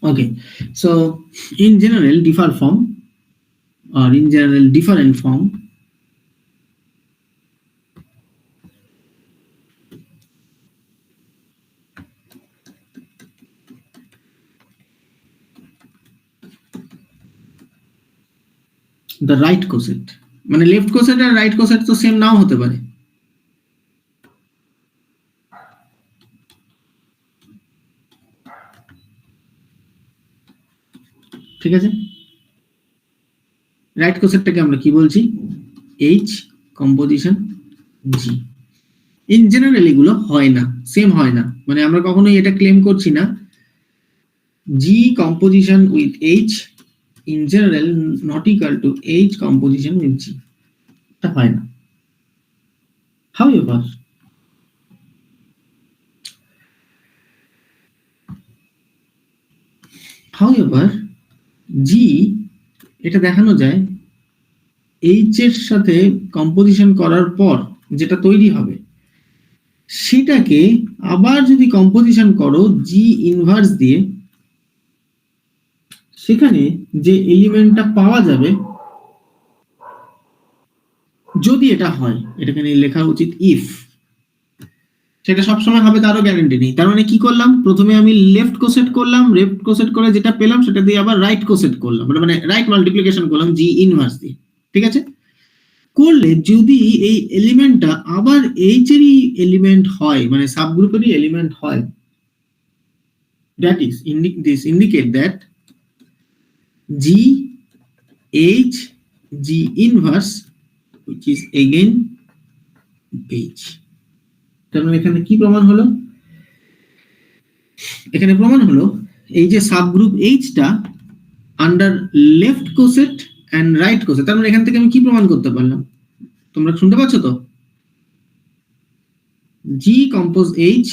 okay, so in general differ from or in general different from the right coset, মানে লেফট কোসেট আর রাইট কোসেট তো সেম নাও হতে পারে। ঠিক আছে, রাইট কোসেটটাকে আমরা কি বলছি, H composition G। In general এগুলো হয় না, সেম হয় না, মানে আমরা কখনোই এটা ক্লেম করছি না G composition with H in general not equal to H composition with G, এটা হয় না। however G এটা দেখানো যায় H এর সাথে কম্পোজিশন করার পর যেটা তৈরি হবে সেটাকে আবার যদি কম্পোজিশন করো G ইনভার্স দিয়ে, সেখানে যে এলিমেন্টটা পাওয়া যাবে, যদি এটা হয়, এটাকে লেখা উচিত ইফ, সেটা সবসময় হবে তারও গ্যারান্টি নেই। তার মানে কি করলাম, প্রথমে আমি লেফট কোসেট করলাম, লেফট কোসেট করে যেটা পেলাম সেটা দিয়ে আবার রাইট কোসেট করলাম, মানে রাইট মাল্টিপ্লিকেশন করলাম G ইনভার্স দিয়ে। ঠিক আছে, করলে যদি এই এলিমেন্টটা আবার H এরই এলিমেন্ট হয়, মানে সাবগ্রুপেরই এলিমেন্ট হয়, that is this indicate that G H G inverse which is again H. তার মানে এখানে কি প্রমাণ হলো? এখানে প্রমাণ হলো এই যে সাবগ্রুপ H টা under left coset and right কোসেট। তার মানে এখান থেকে আমি কি প্রমাণ করতে পারলাম? তোমরা শুনতে পাচ্ছ তো? G compose H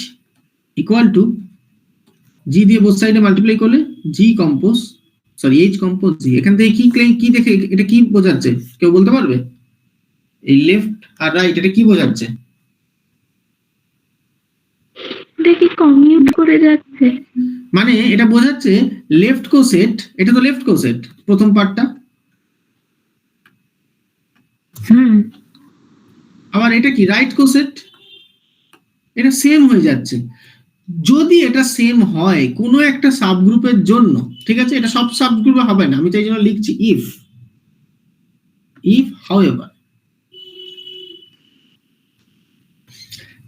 equal to G দিয়ে বোথ সাইডে মাল্টিপ্লাই করলে H কম্পোজ G। এখান থেকে কি দেখে এটা কি বোঝাচ্ছে কেউ বলতে পারবে? এই লেফট আর রাইট এটা কি বোঝাচ্ছে? দেখি কমিউট করে যাচ্ছে। মানে এটা বোঝাচ্ছে লেফট কোসেট, এটা তো লেফট কোসেট প্রথম পার্টটা, আবার এটা কি রাইট কোসেট, এটা সেম হয়ে যাচ্ছে। যদি এটা সেম হয় কোনো একটা সাবগ্রুপের জন্য, ঠিক আছে, এটা সব সাবগ্রুপে হবে না, আমি তাই জন্য লিখছি ইফ হাউএভার,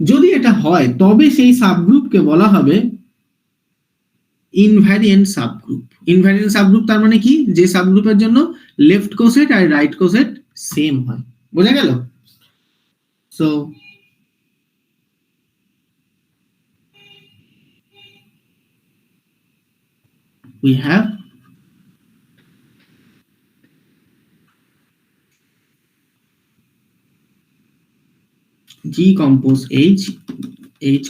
যদি এটা হয় তবে সেই সাবগ্রুপকে বলা হবে ইনভ্যারিয়েন্ট সাবগ্রুপ। ইনভ্যারিয়েন্ট সাবগ্রুপ তার মানে কি? যে সাবগ্রুপের জন্য লেফট কোসেট আর রাইট কোসেট সেম হয়। বোঝা গেল? So we have G compose H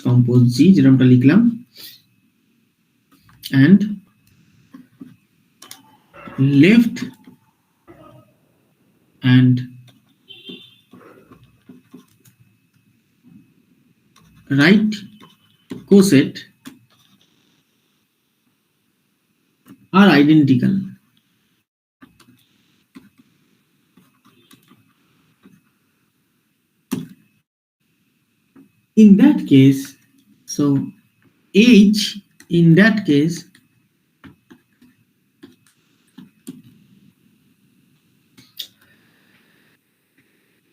compose G যেরকমটা লিখলাম, and left and right coset are identical. In that case, so H in that case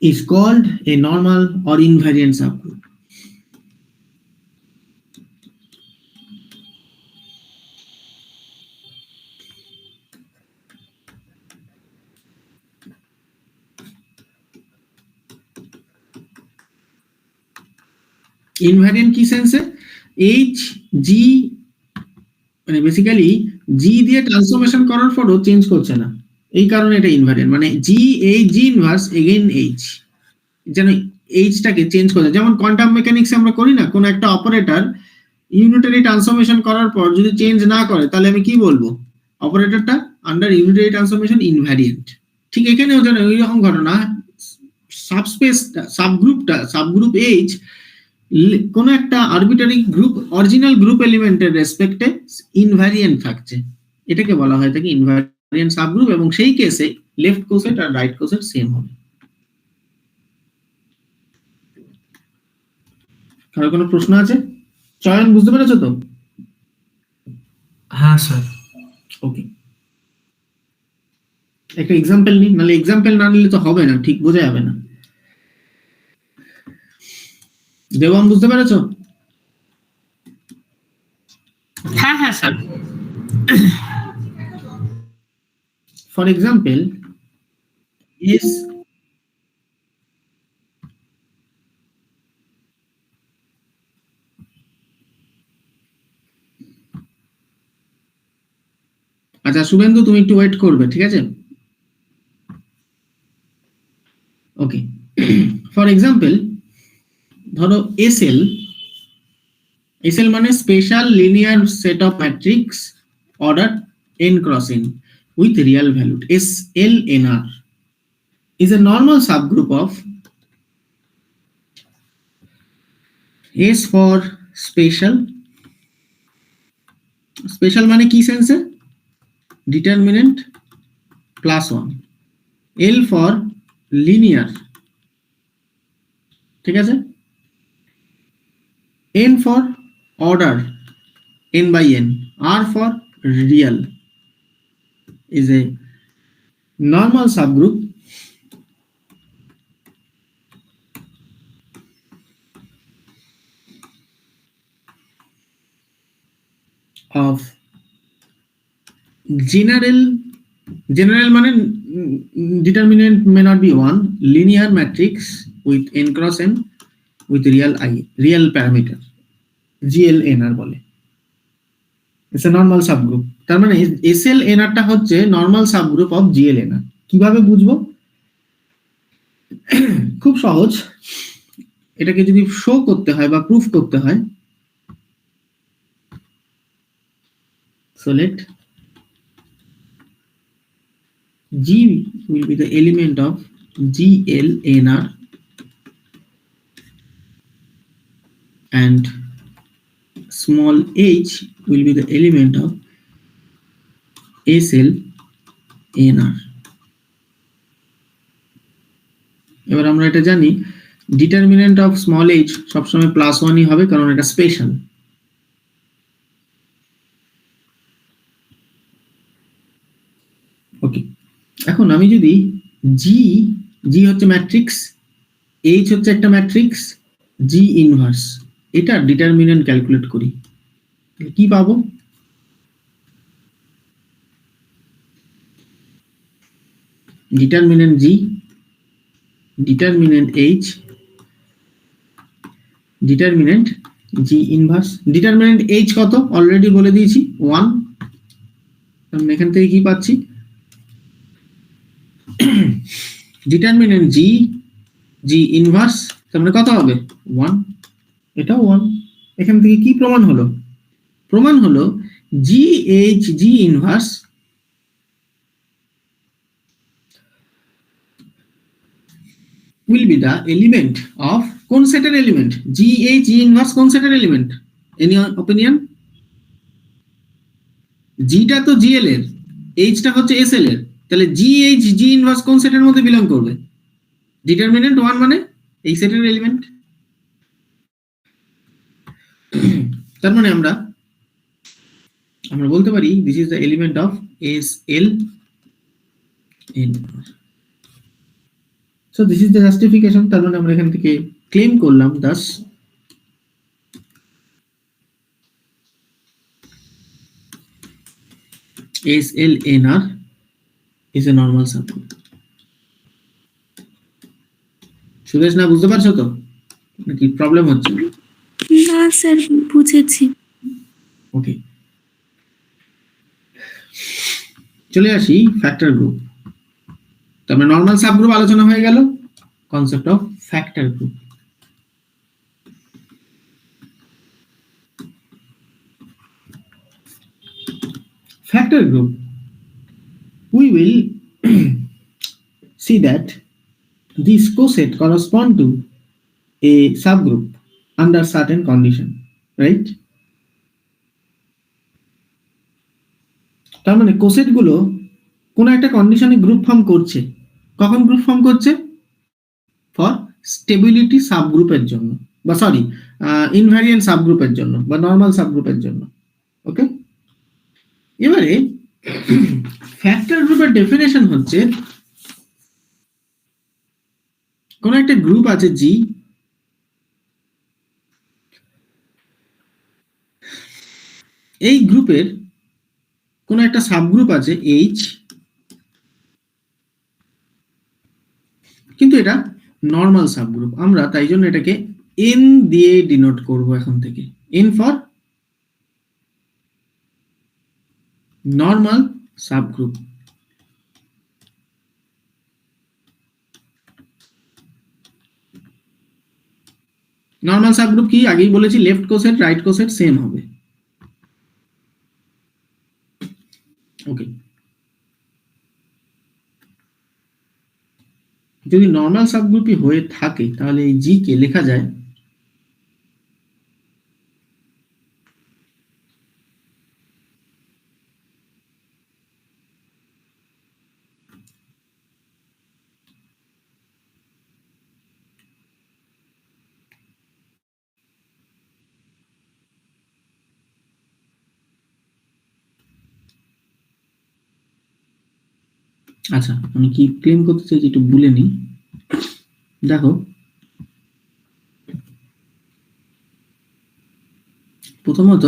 is called a normal or invariant subgroup. Invariant কি সেন্সে? H G মানে বেসিক্যালি G দিয়ে ট্রান্সফরমেশন করার পরও চেঞ্জ করছে না, এই কারণে এটা ইনভ্যারিয়েন্ট। মানে G ইনভার্স এগেইন H, যেন H টাকে চেঞ্জ করে। যেমন কোয়ান্টাম মেকানিক্সে আমরা করি না, কোন একটা অপারেটর ইউনিটারি ট্রান্সফরমেশন করার পর যদি চেঞ্জ না করে তাহলে আমি কি বলবো? অপারেটরটা আন্ডার ইউনিটারি ট্রান্সফরমেশন ইনভ্যারিয়েন্ট। ঠিক এখানেও যেন এইরকম ঘটনা, সাবগ্রুপ H কোন একটা আরবিটারি গ্রুপ অরিজিনাল গ্রুপ এলিমেন্টের রেসপেক্টে ইনভ্যারিয়েন্ট থাকছে, এটাকে বলা হয় থাকে ইনভ্যারিয়েন্ট সাবগ্রুপ, এবং সেই কেসে লেফট কোসেট আর রাইট কোসেট সেম হবে। কারো কোনো প্রশ্ন আছে? চয়ন বুঝতে পেরেছো তো? হ্যাঁ স্যার। ওকে, একটা এক্সাম্পল নিই, নাহলে এক্সাম্পল না নিলে তো হবে না, ঠিক বোঝা যাবে না। দেবাম বুঝতে পেরেছো? হ্যাঁ হ্যাঁ স্যার। For example, is আচ্ছা শুভেন্দু তুমি একটু ওয়েট করবে, ঠিক আছে? ওকে, ফর এক্সাম্পল ধরো SL মানে special linear set of matrix order n cross n with real value, SLNR is a normal subgroup of S for special মানে কি সেন্সে? ডিটারমিনেন্ট +1, L for linear, ঠিক আছে, N for order n by n, R for real, is a normal subgroup of general মানে determinant may not be one linear matrix with n cross n with real parameter GLNR বলে। It's a normal subgroup। তার মানে SLNR টা হচ্ছে normal subgroup of GLNR। কিভাবে বুঝবো? খুব সহজ, এটাকে যদি শো করতে হয় বা প্রুফ করতে হয়, so let G will be the element of GLNR and small h will be the element of SLNR। এবার আমরা এটা জানি ডিটারমিনেন্ট অফ স্মল h সবসময় +1ই হবে, কারণ এটা স্পেশাল। ওকে, এখন আমি যদি জি হচ্ছে ম্যাট্রিক্স, h হচ্ছে একটা ম্যাট্রিক্স, G ইনভার্স, এটা ডিটারমিনেন্ট ক্যালকুলেট করি, কি পাবো? Determinant G, determinant H, determinant G inverse. Determinant H কত অলরেডি বলে দিয়েছি 1, তাহলে এখান থেকে কি পাচ্ছি? ডিটারমিনেন্ট G ইনভার্স, তার মানে কত হবে 1, এটাও 1। এখান থেকে কি প্রমাণ হলো? প্রমাণ হলো G inverse will be the element of কোন সেটের এলিমেন্ট? G ইনভার্স কোন সেটের এলিমেন্ট? Any opinion? G টা তো GL এর, H টা হচ্ছে SL এর, তাহলে G ইনভার্স কোন সেটের মধ্যে বিলং করবে? ডিটারমিনেন্ট 1 মানে এই সেটের এলিমেন্ট। তার মানে আমরা বলতে পারি this is the element of SLNR। So this is the justification। তার মানে আমরা এখান থেকে ক্লেম করলাম thus SLNR is a normal subgroup। Sudesh না বুঝতে পারছো তো নাকি প্রবলেম হচ্ছে? না স্যার, বুঝেছি। ওকে, চলে আসি ফ্যাক্টর গ্রুপ। তার মানে নরমাল সাবগ্রুপ আলোচনা হয়ে গেল, concept of factor group. Factor group, we will see that this coset correspond to a subgroup under certain condition, right? তার মানে কোসেট গুলো কোন একটা কন্ডিশনে গ্রুপ ফর্ম করছে। কখন গ্রুপ ফর্ম করছে? ফর স্টেবিলিটি সাবগ্রুপের জন্য, বা সরি ইনভ্যারিয়েন্ট সাবগ্রুপের জন্য বা নরমাল সাবগ্রুপের জন্য। ওকে, এবারে ফ্যাক্টর গ্রুপের ডেফিনেশন হচ্ছে কোন একটা গ্রুপ আছে G, এই গ্রুপের কোন একটা সাবগ্রুপ আছে H, কিন্তু এটা নরমাল সাবগ্রুপ। আমরা তাই জন্য এটাকে N দিয়ে ডিনোট করব এখন থেকে, N for normal subgroup. Normal subgroup কি আগেই বলেছি, লেফট কোসেট রাইট কোসেট সেম হবে। ওকে, যদি নরমাল সাবগ্রুপই হয়ে থাকে তাহলে এই জি কে লেখা যায় আচ্ছা, আমি কি ক্লেম করতে চাইছি একটু ভুলে নি। দেখো, প্রথমত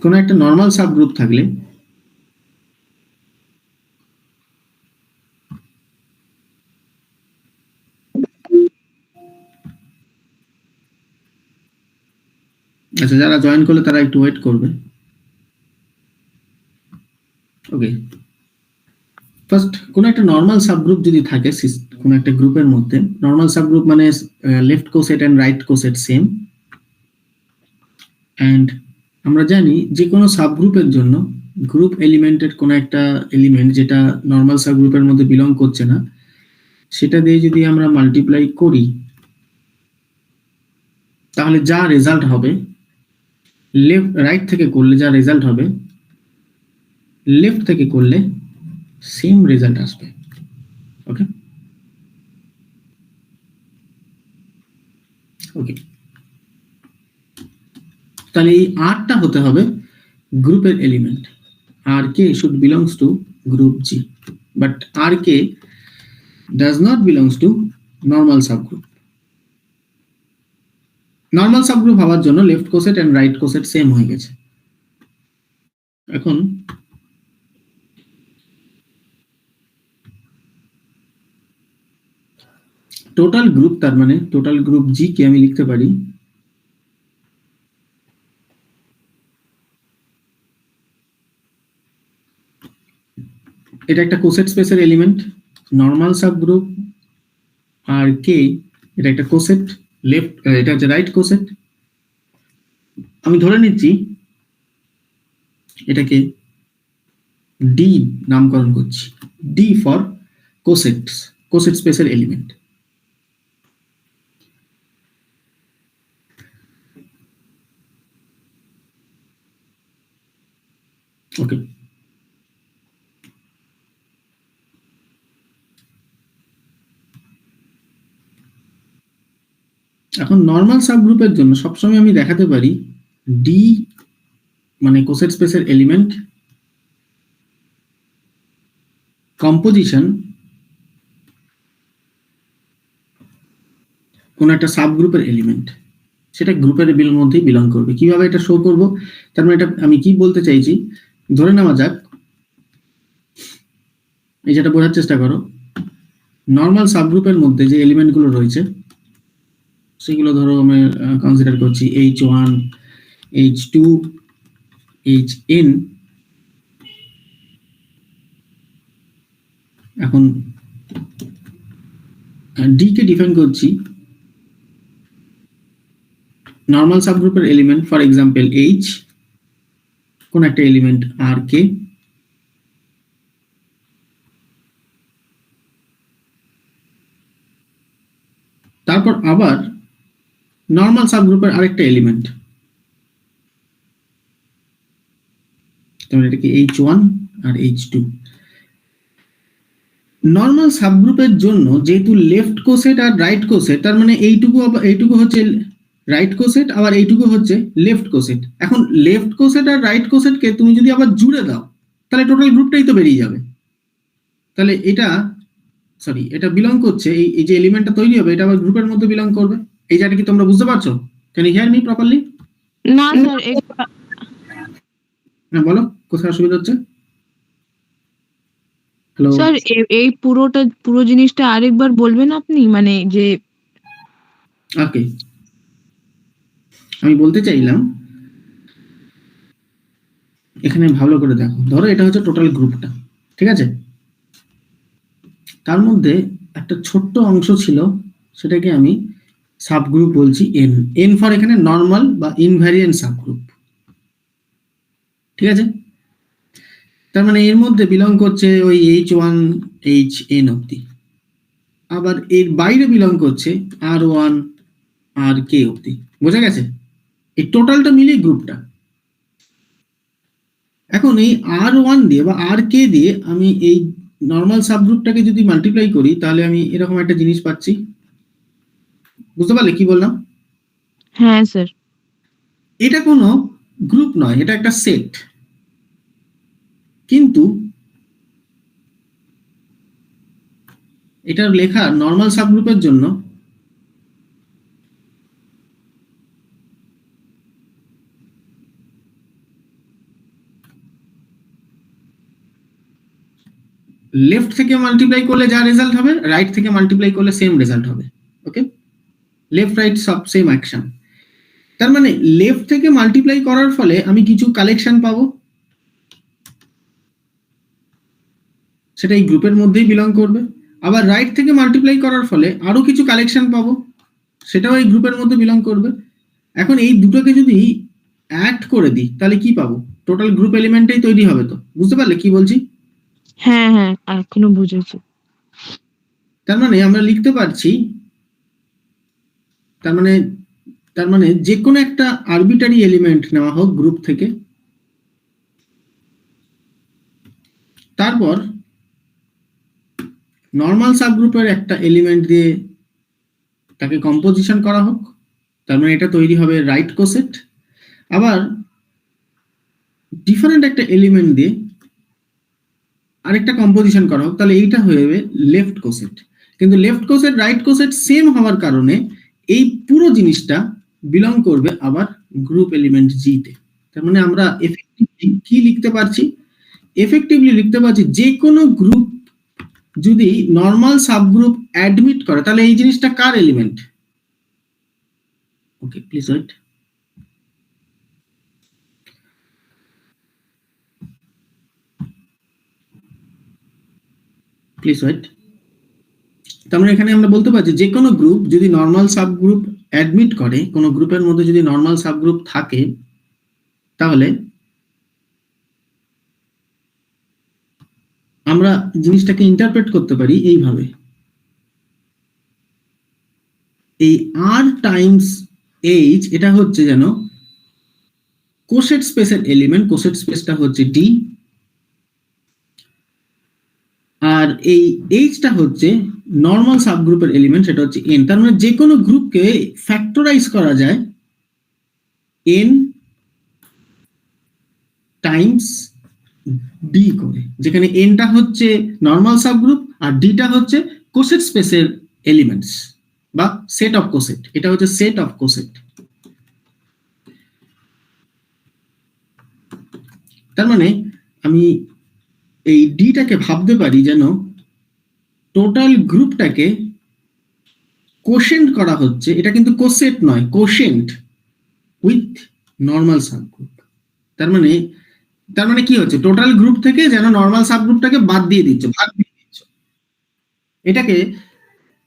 কোন একটা নরমাল সাবগ্রুপ থাকলে আচ্ছা, যারা জয়েন করলে তারা একটু ওয়েট করবে। ওকে, ফার্স্ট কোন একটা নর্মাল সাবগ্রুপ যদি থাকে কোন একটা গ্রুপের মধ্যে, নর্মাল সাবগ্রুপ মানে left coset and right coset same, and আমরা জানি যে কোনো সাবগ্রুপের জন্য গ্রুপ এলিমেন্টের কোন একটা এলিমেন্ট যেটা নর্মাল সাবগ্রুপের মধ্যে বিলং করছে না, সেটা দিয়ে যদি আমরা মাল্টিপ্লাই করি তাহলে যা রেজাল্ট হবে, লেফট রাইট থেকে করলে যা রেজাল্ট হবে, লেফট থেকে করলে সেম রেজাল্ট আসবে। ওকে ওকে, তাহলে এই আরটা হতে হবে গ্রুপের element. R K should belongs to group G, but R K does not belongs to normal subgroup. Normal subgroup হওয়ার জন্য left coset and right coset same হয়ে গেছে। এখন টোটাল গ্রুপ, তার মানে টোটাল গ্রুপ জি কে আমি লিখতে পারি এটা একটা কোসেট স্পেসের এলিমেন্ট, নর্মাল সাবগ্রুপ আর কে এটা একটা কোসেট, লেফট এটা হচ্ছে রাইট কোসেট। আমি ধরে নিচ্ছি এটাকে ডি নামকরণ করছি, ডি ফর কোসেটস, কোসেট স্পেসের এলিমেন্ট। ওকে, এখন নর্মাল সাবগ্রুপের জন্য সবসময় আমি দেখাতে পারি ডি মানে কোসেট স্পেসের এলিমেন্ট কম্পোজিশন কোন একটা সাবগ্রুপের এলিমেন্ট, সেটা গ্রুপের মধ্যেই বিলং করবে। কিভাবে এটা শো করব, তার মানে এটা আমি কি বলতে চাইছি, ধরে নেওয়া যাক, এই যেটা বোঝার চেষ্টা করো, নর্মাল সাবগ্রুপের মধ্যে যে এলিমেন্টগুলো রয়েছে সেগুলো ধরো আমি কনসিডার করছি H1, H2, Hn। এখন ডি কে ডিফাইন করছি নর্মাল সাবগ্রুপের এলিমেন্ট, ফর এক্সাম্পল H, কোন একটা এলিমেন্ট আর কে, তারপর আবার নর্মাল সাবগ্রুপের আরেকটা এলিমেন্ট, তাহলে এটাকে H1 আর H2। নর্মাল সাবগ্রুপের জন্য যেহেতু লেফট কোসেট আর রাইট কোসেট, তার মানে এইটুকু হচ্ছে রাইট কোসেট, আবার এইটুকু হচ্ছে লেফট কোসেট। এখন লেফট কোসেট আর রাইট কোসেটকে তুমি যদি আবার জুড়ে দাও তাহলে টোটাল গ্রুপটাই তো বেরিয়ে যাবে। তাহলে এটা বিলং করছে, এই যে এলিমেন্টটা তৈরি হবে এটা আবার গ্রুপের মধ্যে বিলং করবে। এই জায়গাটা কি তোমরা বুঝতে পারছো? Can you hear me properly? না স্যার, হ্যাঁ বলো, কোথায় অসুবিধা হচ্ছে? হ্যালো স্যার এই পুরো জিনিসটা আরেকবার বলবেন আপনি, মানে যে ওকে, আমি বলতে চাইলাম এখানে ভালো করে দেখো, ধরো এটা হচ্ছে টোটাল গ্রুপটা, ঠিক আছে? তার মধ্যে একটা ছোট্ট অংশ ছিল, সেটাকে আমি সাবগ্রুপ বলছি এন ফর এখানে নর্মাল বা ইনভ্যারিয়েন্ট সাবগ্রুপ, ঠিক আছে? তার মানে এর মধ্যে বিলং করছে ওই H1 Hn অব্দি, আবার এর বাইরে বিলং করছে R1 Rk অব্দি। বোঝা গেছে? এই টোটালটা মিলিয়ে গ্রুপটা। এখন এই R1 দিয়ে বা Rk দিয়ে আমি এই নর্মাল সাবগ্রুপটাকে যদি মাল্টিপ্লাই করি তাহলে আমি এরকম একটা জিনিস পাচ্ছি। বুঝতে পারলে কি বললাম? হ্যাঁ স্যার। এটা কোনো গ্রুপ নয়, এটা একটা সেট, কিন্তু এটার লেখা নর্মাল সাবগ্রুপের জন্য লেফট থেকে মাল্টিপ্লাই করলে যা রেজাল্ট হবে, রাইট থেকে মাল্টিপ্লাই করলে সেম রেজাল্ট হবে। ওকে, লেফট রাইট সব সেম অ্যাকশন। তার মানে লেফট থেকে মাল্টিপ্লাই করার ফলে আমি কিছু কালেকশন পাবো, সেটা এই গ্রুপের মধ্যেই বিলং করবে। আবার রাইট থেকে মাল্টিপ্লাই করার ফলে আরো কিছু কালেকশন পাবো, সেটাও এই গ্রুপের মধ্যে বিলং করবে। এখন এই দুটোকে যদি অ্যাড করে দিই তাহলে কি পাবো? টোটাল গ্রুপ এলিমেন্টটাই তৈরি হবে। তো বুঝতে পারলে কি বলছি? হ্যাঁ হ্যাঁ এখনো বুঝেছি। তার মানে আমরা লিখতে পারছি, তার মানে যে কোনো একটা আরবিটারি এলিমেন্ট নেওয়া হোক গ্রুপ থেকে, তারপর নর্মাল সাবগ্রুপের একটা এলিমেন্ট দিয়ে তাকে কম্পোজিশন করা হোক, তার মানে এটা তৈরি হবে রাইট কোসেট। আবার ডিফারেন্ট একটা এলিমেন্ট দিয়ে আরেকটা কম্পোজিশন করা হোক, তাহলে এইটা হয়ে যাবে লেফট কোসেট। কিন্তু লেফট কোসেট রাইট কোসেট সেম হওয়ার কারণে এই পুরো জিনিসটা বিলং করবে আবার গ্রুপ এলিমেন্ট জি তে। তার মানে আমরা এফেক্টিভলি কি লিখতে পারছি? এফেক্টিভলি লিখতে পারছি যে কোনো গ্রুপ যদি নর্মাল সাবগ্রুপ অ্যাডমিট করে তাহলে এই জিনিসটা কার element? Okay, please wait. Please wait. তার মানে এখানে আমরা বলতে পারছি যে কোনো গ্রুপ যদি নর্মাল সাবগ্রুপ অ্যাডমিট করে, কোনো গ্রুপের মধ্যে যদি নর্মাল সাবগ্রুপ থাকে, তাহলে আমরা জিনিসটাকে ইন্টারপ্রেট করতে পারি এইভাবে, এই আর টাইমস এইচ এটা হচ্ছে যেন কোসেট স্পেসের এলিমেন্ট, কোসেট স্পেসটা হচ্ছে ডি, আর এই এইচটা হচ্ছে নর্মাল সাবগ্রুপের এলিমেন্ট, সেটা হচ্ছে এন। তার মানে যে কোনো গ্রুপকে ফ্যাক্টরাইজ করা যায় এন টাইমস ডি করে, যেখানে এনটা হচ্ছে নর্মাল সাবগ্রুপ আর ডিটা হচ্ছে কোসেট স্পেসের এলিমেন্টস বা সেট অফ কোসেট। এটা হচ্ছে সেট অফ কোসেট। তার মানে আমি এই ডিটাকে ভাবতে পারি যেন টোটাল গ্রুপটাকে কোশেন্ট করা হচ্ছে, এটা কিন্তু কোসেট নয়, কোশেন্ট উইথ নর্মাল সাবগ্রুপ। তার মানে কি হচ্ছে? টোটাল গ্রুপ থেকে যেন নর্মাল সাবগ্রুপটাকে বাদ দিয়ে দিচ্ছ, ভাগ দিয়ে দিচ্ছ। এটাকে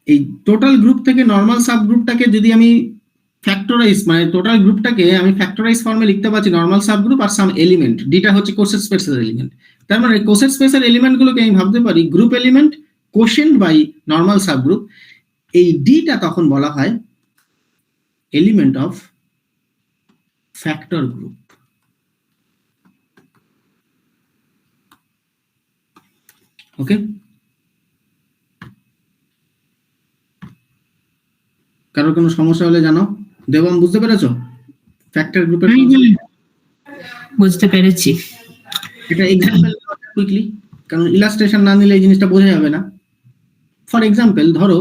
এই টোটাল গ্রুপ থেকে নর্মাল সাবগ্রুপটাকে যদি আমি ফ্যাক্টরাইজ, মানে টোটাল গ্রুপটাকে আমি ফ্যাক্টরাইজ ফর্মে লিখতে পারছি নর্মাল সাবগ্রুপ আর সাম এলিমেন্ট, ডিটা হচ্ছে কোসেট স্পেসের এলিমেন্ট। তার মানে কোসেট স্পেসের এলিমেন্টগুলোকে আমি ভাবতে পারি group element quotient by normal subgroup. এই ডিটা তখন বলা হয় element of factor group. Okay, কারোর কোনো সমস্যা হলে জানো। দেবম, বুঝতে পেরেছো ফ্যাক্টর গ্রুপের কনসেপ্ট? বুঝতে পেরেছি। এটা এক্সাম্পল কুইকলি, কারণ ইলাস্ট্রেশন না নিলে এই জিনিসটা বোঝা যাবে না। ফর এক্সাম্পল ধরো,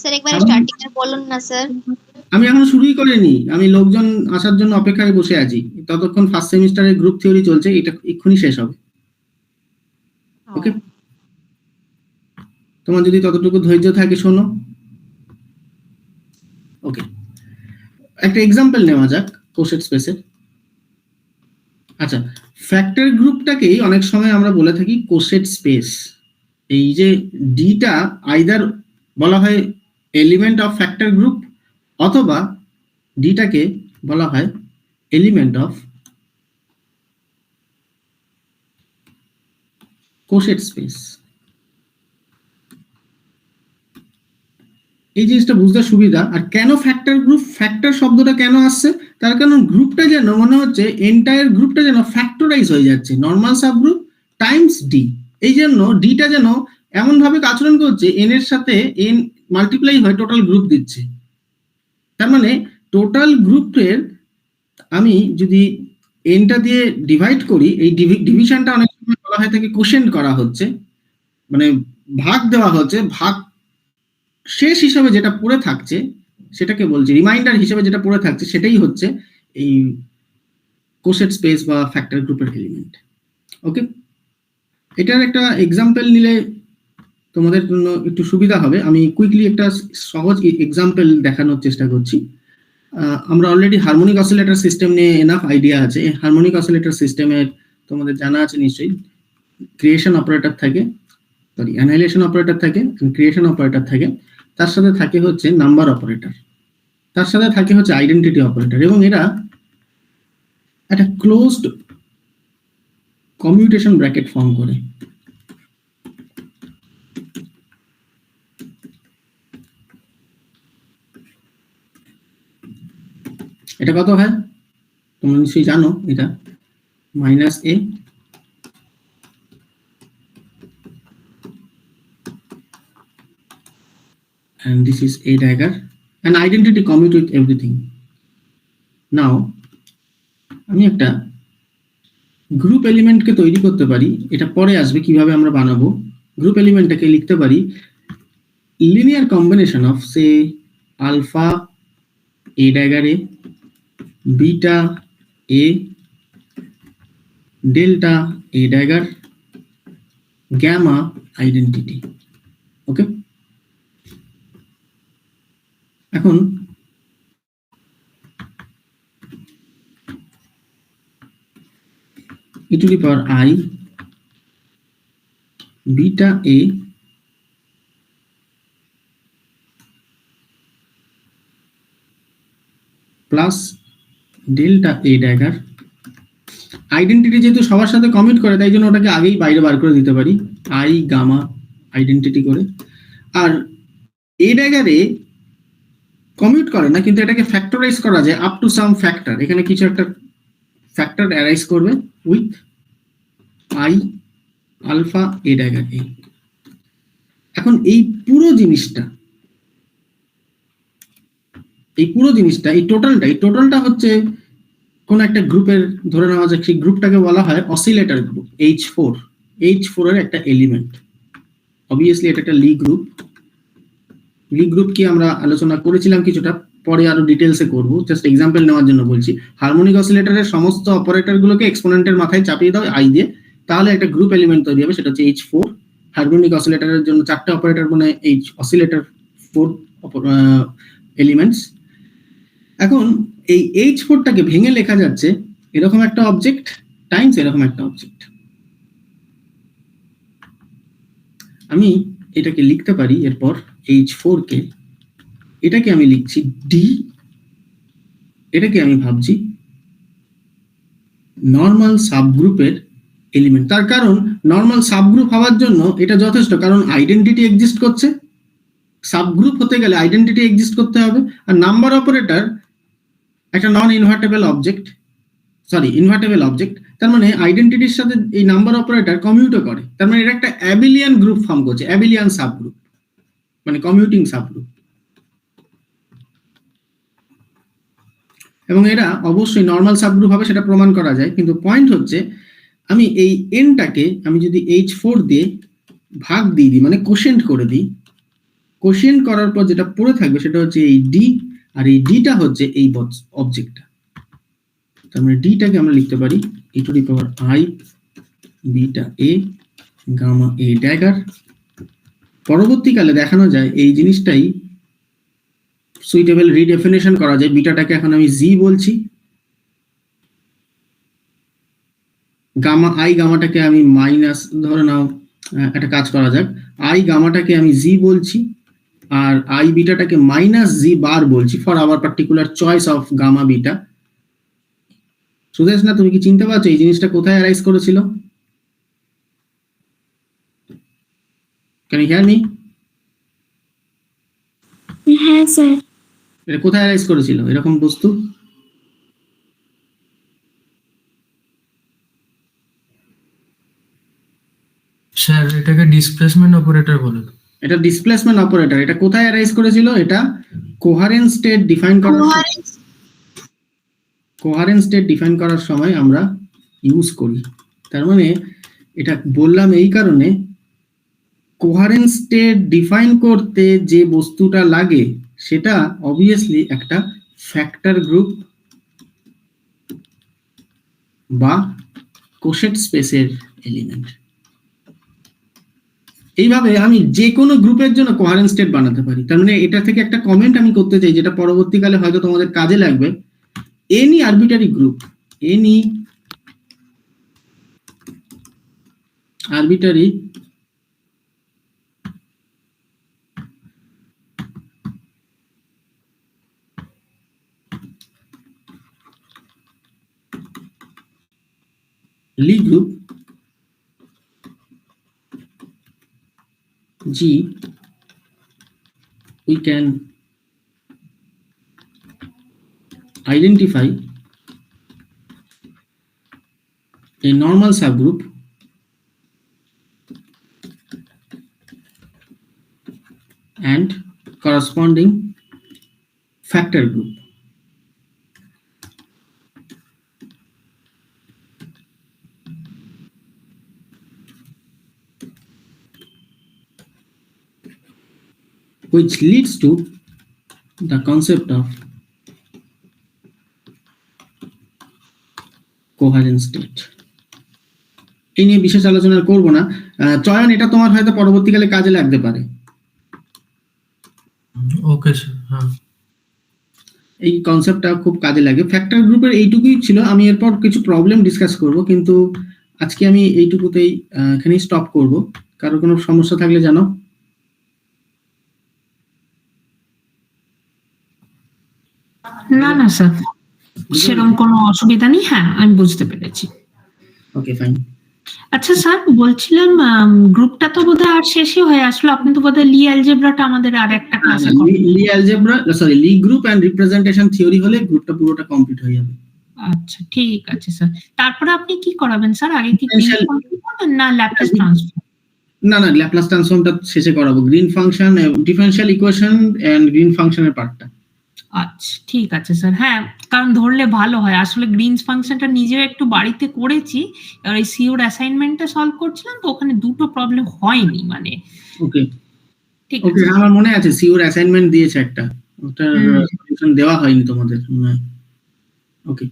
স্যার একবার স্টার্টিং এ বলুন না স্যার। আমি এখনো শুরুই করিনি, আমি লোকজন আসার জন্য অপেক্ষায় বসে আছি। ততক্ষণ ফার্স্ট সেমিস্টারের গ্রুপ থিওরি চলছে, এটা এক্ষুনি শেষ হবে। ওকে, তোমার যদি ততটুকু ধৈর্য থাকে শোনো। ওকে, একটা এক্সাম্পল নেওয়া যাক কোসেট স্পেসের। আচ্ছা, ফ্যাক্টর গ্রুপটাকেই অনেক সময় আমরা বলে থাকি কোসেট স্পেস। এই যে ডিটা আইদার বলা হয় এলিমেন্ট অফ ফ্যাক্টর গ্রুপ অথবা ডিটাকে বলা হয় এলিমেন্ট অফ কোসেট স্পেস। এই জিনিসটা বুঝতে সুবিধা। আর কেন ফ্যাক্টর গ্রুপ, ফ্যাক্টর শব্দটা কেন আসছে? তার কারণ গ্রুপটা যেন মনে হচ্ছে এন্টায়ার গ্রুপটা যেন ফ্যাক্টরাইজ হয়ে যাচ্ছে, নর্মাল সাবগ্রুপ টাইমস ডি। এই জন্য ডিটা যেন এমন ভাবে আচরণ করছে এন এর সাথে এন মাল্টিপ্লাই হয় টোটাল গ্রুপ দিচ্ছে। তার মানে টোটাল গ্রুপের আমি যদি এনটা দিয়ে ডিভাইড করি, এই ডিভিশনটা অনেক সময় বলা হয় থাকে কোশেন্ট করা হচ্ছে, মানে ভাগ দেওয়া হচ্ছে, ভাগ শেষ হিসাবে যেটা পড়ে থাকছে সেটাকে বলছি, রিমাইন্ডার হিসেবে যেটা পড়ে থাকছে সেটাই হচ্ছে এই কোসেট স্পেস বা ফ্যাক্টর গ্রুপের এলিমেন্ট। ওকে, এটার একটা এক্সাম্পল নিলে তোমাদের জন্য একটু সুবিধা হবে। আমি কুইকলি একটা সহজ এক্সাম্পল দেখানোর চেষ্টা করছি। আমরা অলরেডি হারমোনিক অসিলেটর সিস্টেম নিয়ে এনাফ আইডিয়া আছে। হারমোনিক অসিলেটর সিস্টেমের তোমাদের জানা আছে নিশ্চয়ই, ক্রিয়েশন অপারেটর থাকে, সরি অ্যানাইলেশন অপারেটর থাকে, ক্রিয়েশন অপারেটর থাকে, তার সাথে থাকে হচ্ছে নাম্বার অপারেটর, তার সাথে থাকে হচ্ছে আইডেন্টিটি অপারেটর, এবং এরা একটা ক্লোজড কমিউটেশন ব্র্যাকেট ফর্ম করে। এটা কত হয় তোমরা নিশ্চয়ই জানো, এটা -a and this is a dagger and identity commute with everything. Now আমি একটা গ্রুপ এলিমেন্টকে তৈরি করতে পারি, এটা পরে আসবে কিভাবে আমরা বানাবো। গ্রুপ এলিমেন্টটাকে লিখতে পারি linear combination of say alpha a dagger a, beta a, delta a dagger, gamma identity. ওকে, এখন e to the power I beta a plus delta a dagger। Identity যেহেতু সবার সাথে কমিট করে, তাই জন্য ওটাকে আগেই বাইরে বার করে দিতে পারি I গামা আইডেন্টিটি করে। আর a dagger এ কমিউট করে না, কিন্তু এটাকে ফ্যাক্টরাইজ করা যায় আপ টু সাম ফ্যাক্টর। এখানে কিছু একটা ফ্যাক্টর অ্যারাইজ করবে with I alpha a dagger a। এখন এই পুরো জিনিসটা এই টোটালটা হচ্ছে কোন একটা গ্রুপের, ধরে নেওয়া যাক সেই গ্রুপটাকে বলা হয় অসিলেটর গ্রুপ H4 এর একটা এলিমেন্ট। অবভিয়াসলি এটা একটা লি গ্রুপ কি আমরা আলোচনা করেছিলাম কিছুটা, পরে আরো ডিটেলসে করব, জাস্ট এক্সাম্পল নেওয়ার জন্য বলছি। হারমোনিক অসিলেটরের সমস্ত অপারেটর গুলোকে এক্সপোনেন্টের মাথায় চাপিয়ে দাও I দিয়ে, তাহলে একটা গ্রুপ এলিমেন্ট তৈরি হবে, সেটা হচ্ছে H4। হারমোনিক অসিলেটরের জন্য 4টা অপারেটর মানে অসিলেটর 4 এলিমেন্টস। এখন এই H4টাকে ভেঙে লেখা যাচ্ছে এরকম একটা অবজেক্ট টাইমস এরকম একটা অবজেক্ট। আমি এটাকে লিখতে পারি এরপর H4 কে, এটাকে আমি লিখছি D, এটাকে আমি ভাবছি নর্মাল সাবগ্রুপের এলিমেন্ট। তার কারণ নর্মাল সাবগ্রুপ হওয়ার জন্য এটা যথেষ্ট, কারণ আইডেন্টিটি এক্সিস্ট করছে। সাবগ্রুপ হতে গেলে আইডেন্টিটি এক্সিস্ট করতে হবে। আর নাম্বার অপারেটর একটা নন ইনভার্টেবল অবজেক্ট, তার মানে আইডেন্টিটির সাথে এই নাম্বার অপারেটর কমিউটও করে, তার মানে এটা একটা অ্যাবিলিয়ান গ্রুপ ফর্ম করছে, অ্যাবিলিয়ান সাবগ্রুপ মানে কমিউটিং সাবগ্রুপ। এবং এরা অবশ্যই নর্মাল সাবগ্রুপ হবে, সেটা প্রমাণ করা যায়। কিন্তু পয়েন্ট হচ্ছে আমি এই এনটাকে আমি যদি H4 দিয়ে ভাগ দিয়ে দিই, মানে কোশেন্ট করে দিই, কোশেন্ট করার পর যেটা পড়ে থাকবে সেটা হচ্ছে এই D, আর এই ডিটা হচ্ছে এই অবজেক্টটা। তার মানে ডিটাকে আমরা লিখতে পারি e to the power I beta a gamma a dagger। পরবর্তীকালে দেখানো যায় এই জিনিসটাই সুইটেবল রিডেফিনেশন করা যায়। বিটাটাকে এখন আমি জি বলছি, গামাটাকে আমি মাইনাস, ধরে নাও একটা কাজ করা যাক, গামাটাকে আমি জি বলছি, আর বিটাটাকে মাইনাস জি বার বলছি for our particular choice of gamma beta. Sudesh না, তুমি কি চিনতে পারছো এই জিনিসটা কোথায় অ্যারাইজ করেছিল? Can you hear me? হ্যাঁ স্যার। এটা কোথায় অ্যারাইজ করেছিল এরকম বস্তু? স্যার এটাকে ডিসপ্লেসমেন্ট অপারেটর বলে। এটা ডিসপ্লেসমেন্ট অপারেটর। এটা কোথায় অ্যারাইজ করেছিল? এটা কোহারেন্ট স্টেট ডিফাইন করার সময় আমরা ইউজ করি। তার মানে এটা বললাম এই কারণে, কোহারেন্ট স্টেট ডিফাইন করতে যে বস্তুটা লাগে সেটা অবভিয়াসলি একটা ফ্যাক্টর গ্রুপ বা কোশেট স্পেসের এলিমেন্ট। এইভাবে আমি যে কোনো গ্রুপের জন্য কোহারেন্ট স্টেট বানাতে পারি। তার মানে এটা থেকে একটা কমেন্ট আমি করতে চাই যেটা পরবর্তীকালে হয়তো তোমাদের কাজে লাগবে। Any arbitrary group, any arbitrary Lie group G, we can identify a normal subgroup and corresponding factor group. Which leads to the concept of coherent state. এই নিয়ে বিশেষ আলোচনা করব না। চয়ন, এটা তোমার হয়তো পরবর্তীকালে কাজে লাগতে পারে। Okay sir. হ্যাঁ, এই কনসেপ্টটা খুব কাজে লাগে। ফ্যাক্টর গ্রুপের এইটুকুই ছিল। আমি এরপর কিছু প্রবলেম ডিসকাস করব, কিন্তু আজকে আমি এইটুকুতেই এখানেই স্টপ করব। কারো কোনো সমস্যা থাকলে জানো। না না স্যার, সেরকম কোনো অসুবিধা নেই। হ্যাঁ, আমি বুঝতে পেরেছি। ওকে, ফাইন। আচ্ছা স্যার, বলছিলাম গ্রুপটা তো বোধহয় আর শেষই হয়ে আসলো। আপনি তো বোধহয় লি অ্যালজেব্রাটা আমাদের আর একটা ক্লাসে Lie algebra, sorry, Lie group and representation theory হলে গ্রুপটা পুরোটা কমপ্লিট হয়ে যাবে। আচ্ছা, ঠিক আছে স্যার। তারপরে আপনি কি করাবেন স্যার? আগে কি গ্রিন ফাংশন করবেন না ল্যাপ্লাস ট্রান্সফর্ম? না, ল্যাপ্লাস ট্রান্সফর্মটা শেষে করাবো। Green function, differential equation and green ফাংশনের পার্টটা। আচ্ছা, ঠিক আছে স্যার। হ্যাঁ, কারণ ধরলে ভালো হয়। আসলে গ্রিনস ফাংশনটা নিজেও একটু বাড়িতে করেছি, আর এই সিওর অ্যাসাইনমেন্টটা সলভ করছিলাম, তো ওখানে দুটো প্রবলেম হয়নি মানে। ওকে, ঠিক ওকে, আছে। আমার মনে আছে সিওর অ্যাসাইনমেন্ট দিয়েছে একটা, ওটার সলিউশন দেওয়া হয়নি তোমাদের মনে হয়। ওকে,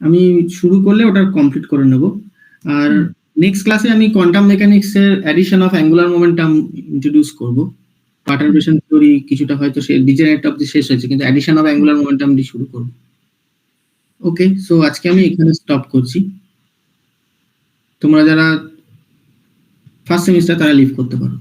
আমি শুরু করলে ওটা কমপ্লিট করে নেব। আর নেক্সট ক্লাসে আমি কোয়ান্টাম মেকানিক্স এর addition of angular momentum introduce করব। পারটারবেশন থিওরি কিছুটা হয়তো ডিজেনারেট অবধি শেষ হয়েছে, কিন্তু অ্যাডিশন অফ অ্যাঙ্গুলার মোমেন্টাম দিয়ে শুরু করব। ওকে, সো আজকে আমি এখানে স্টপ করছি। তোমরা যারা ফার্স্ট সেমিস্টার তারা লিভ করতে পারো।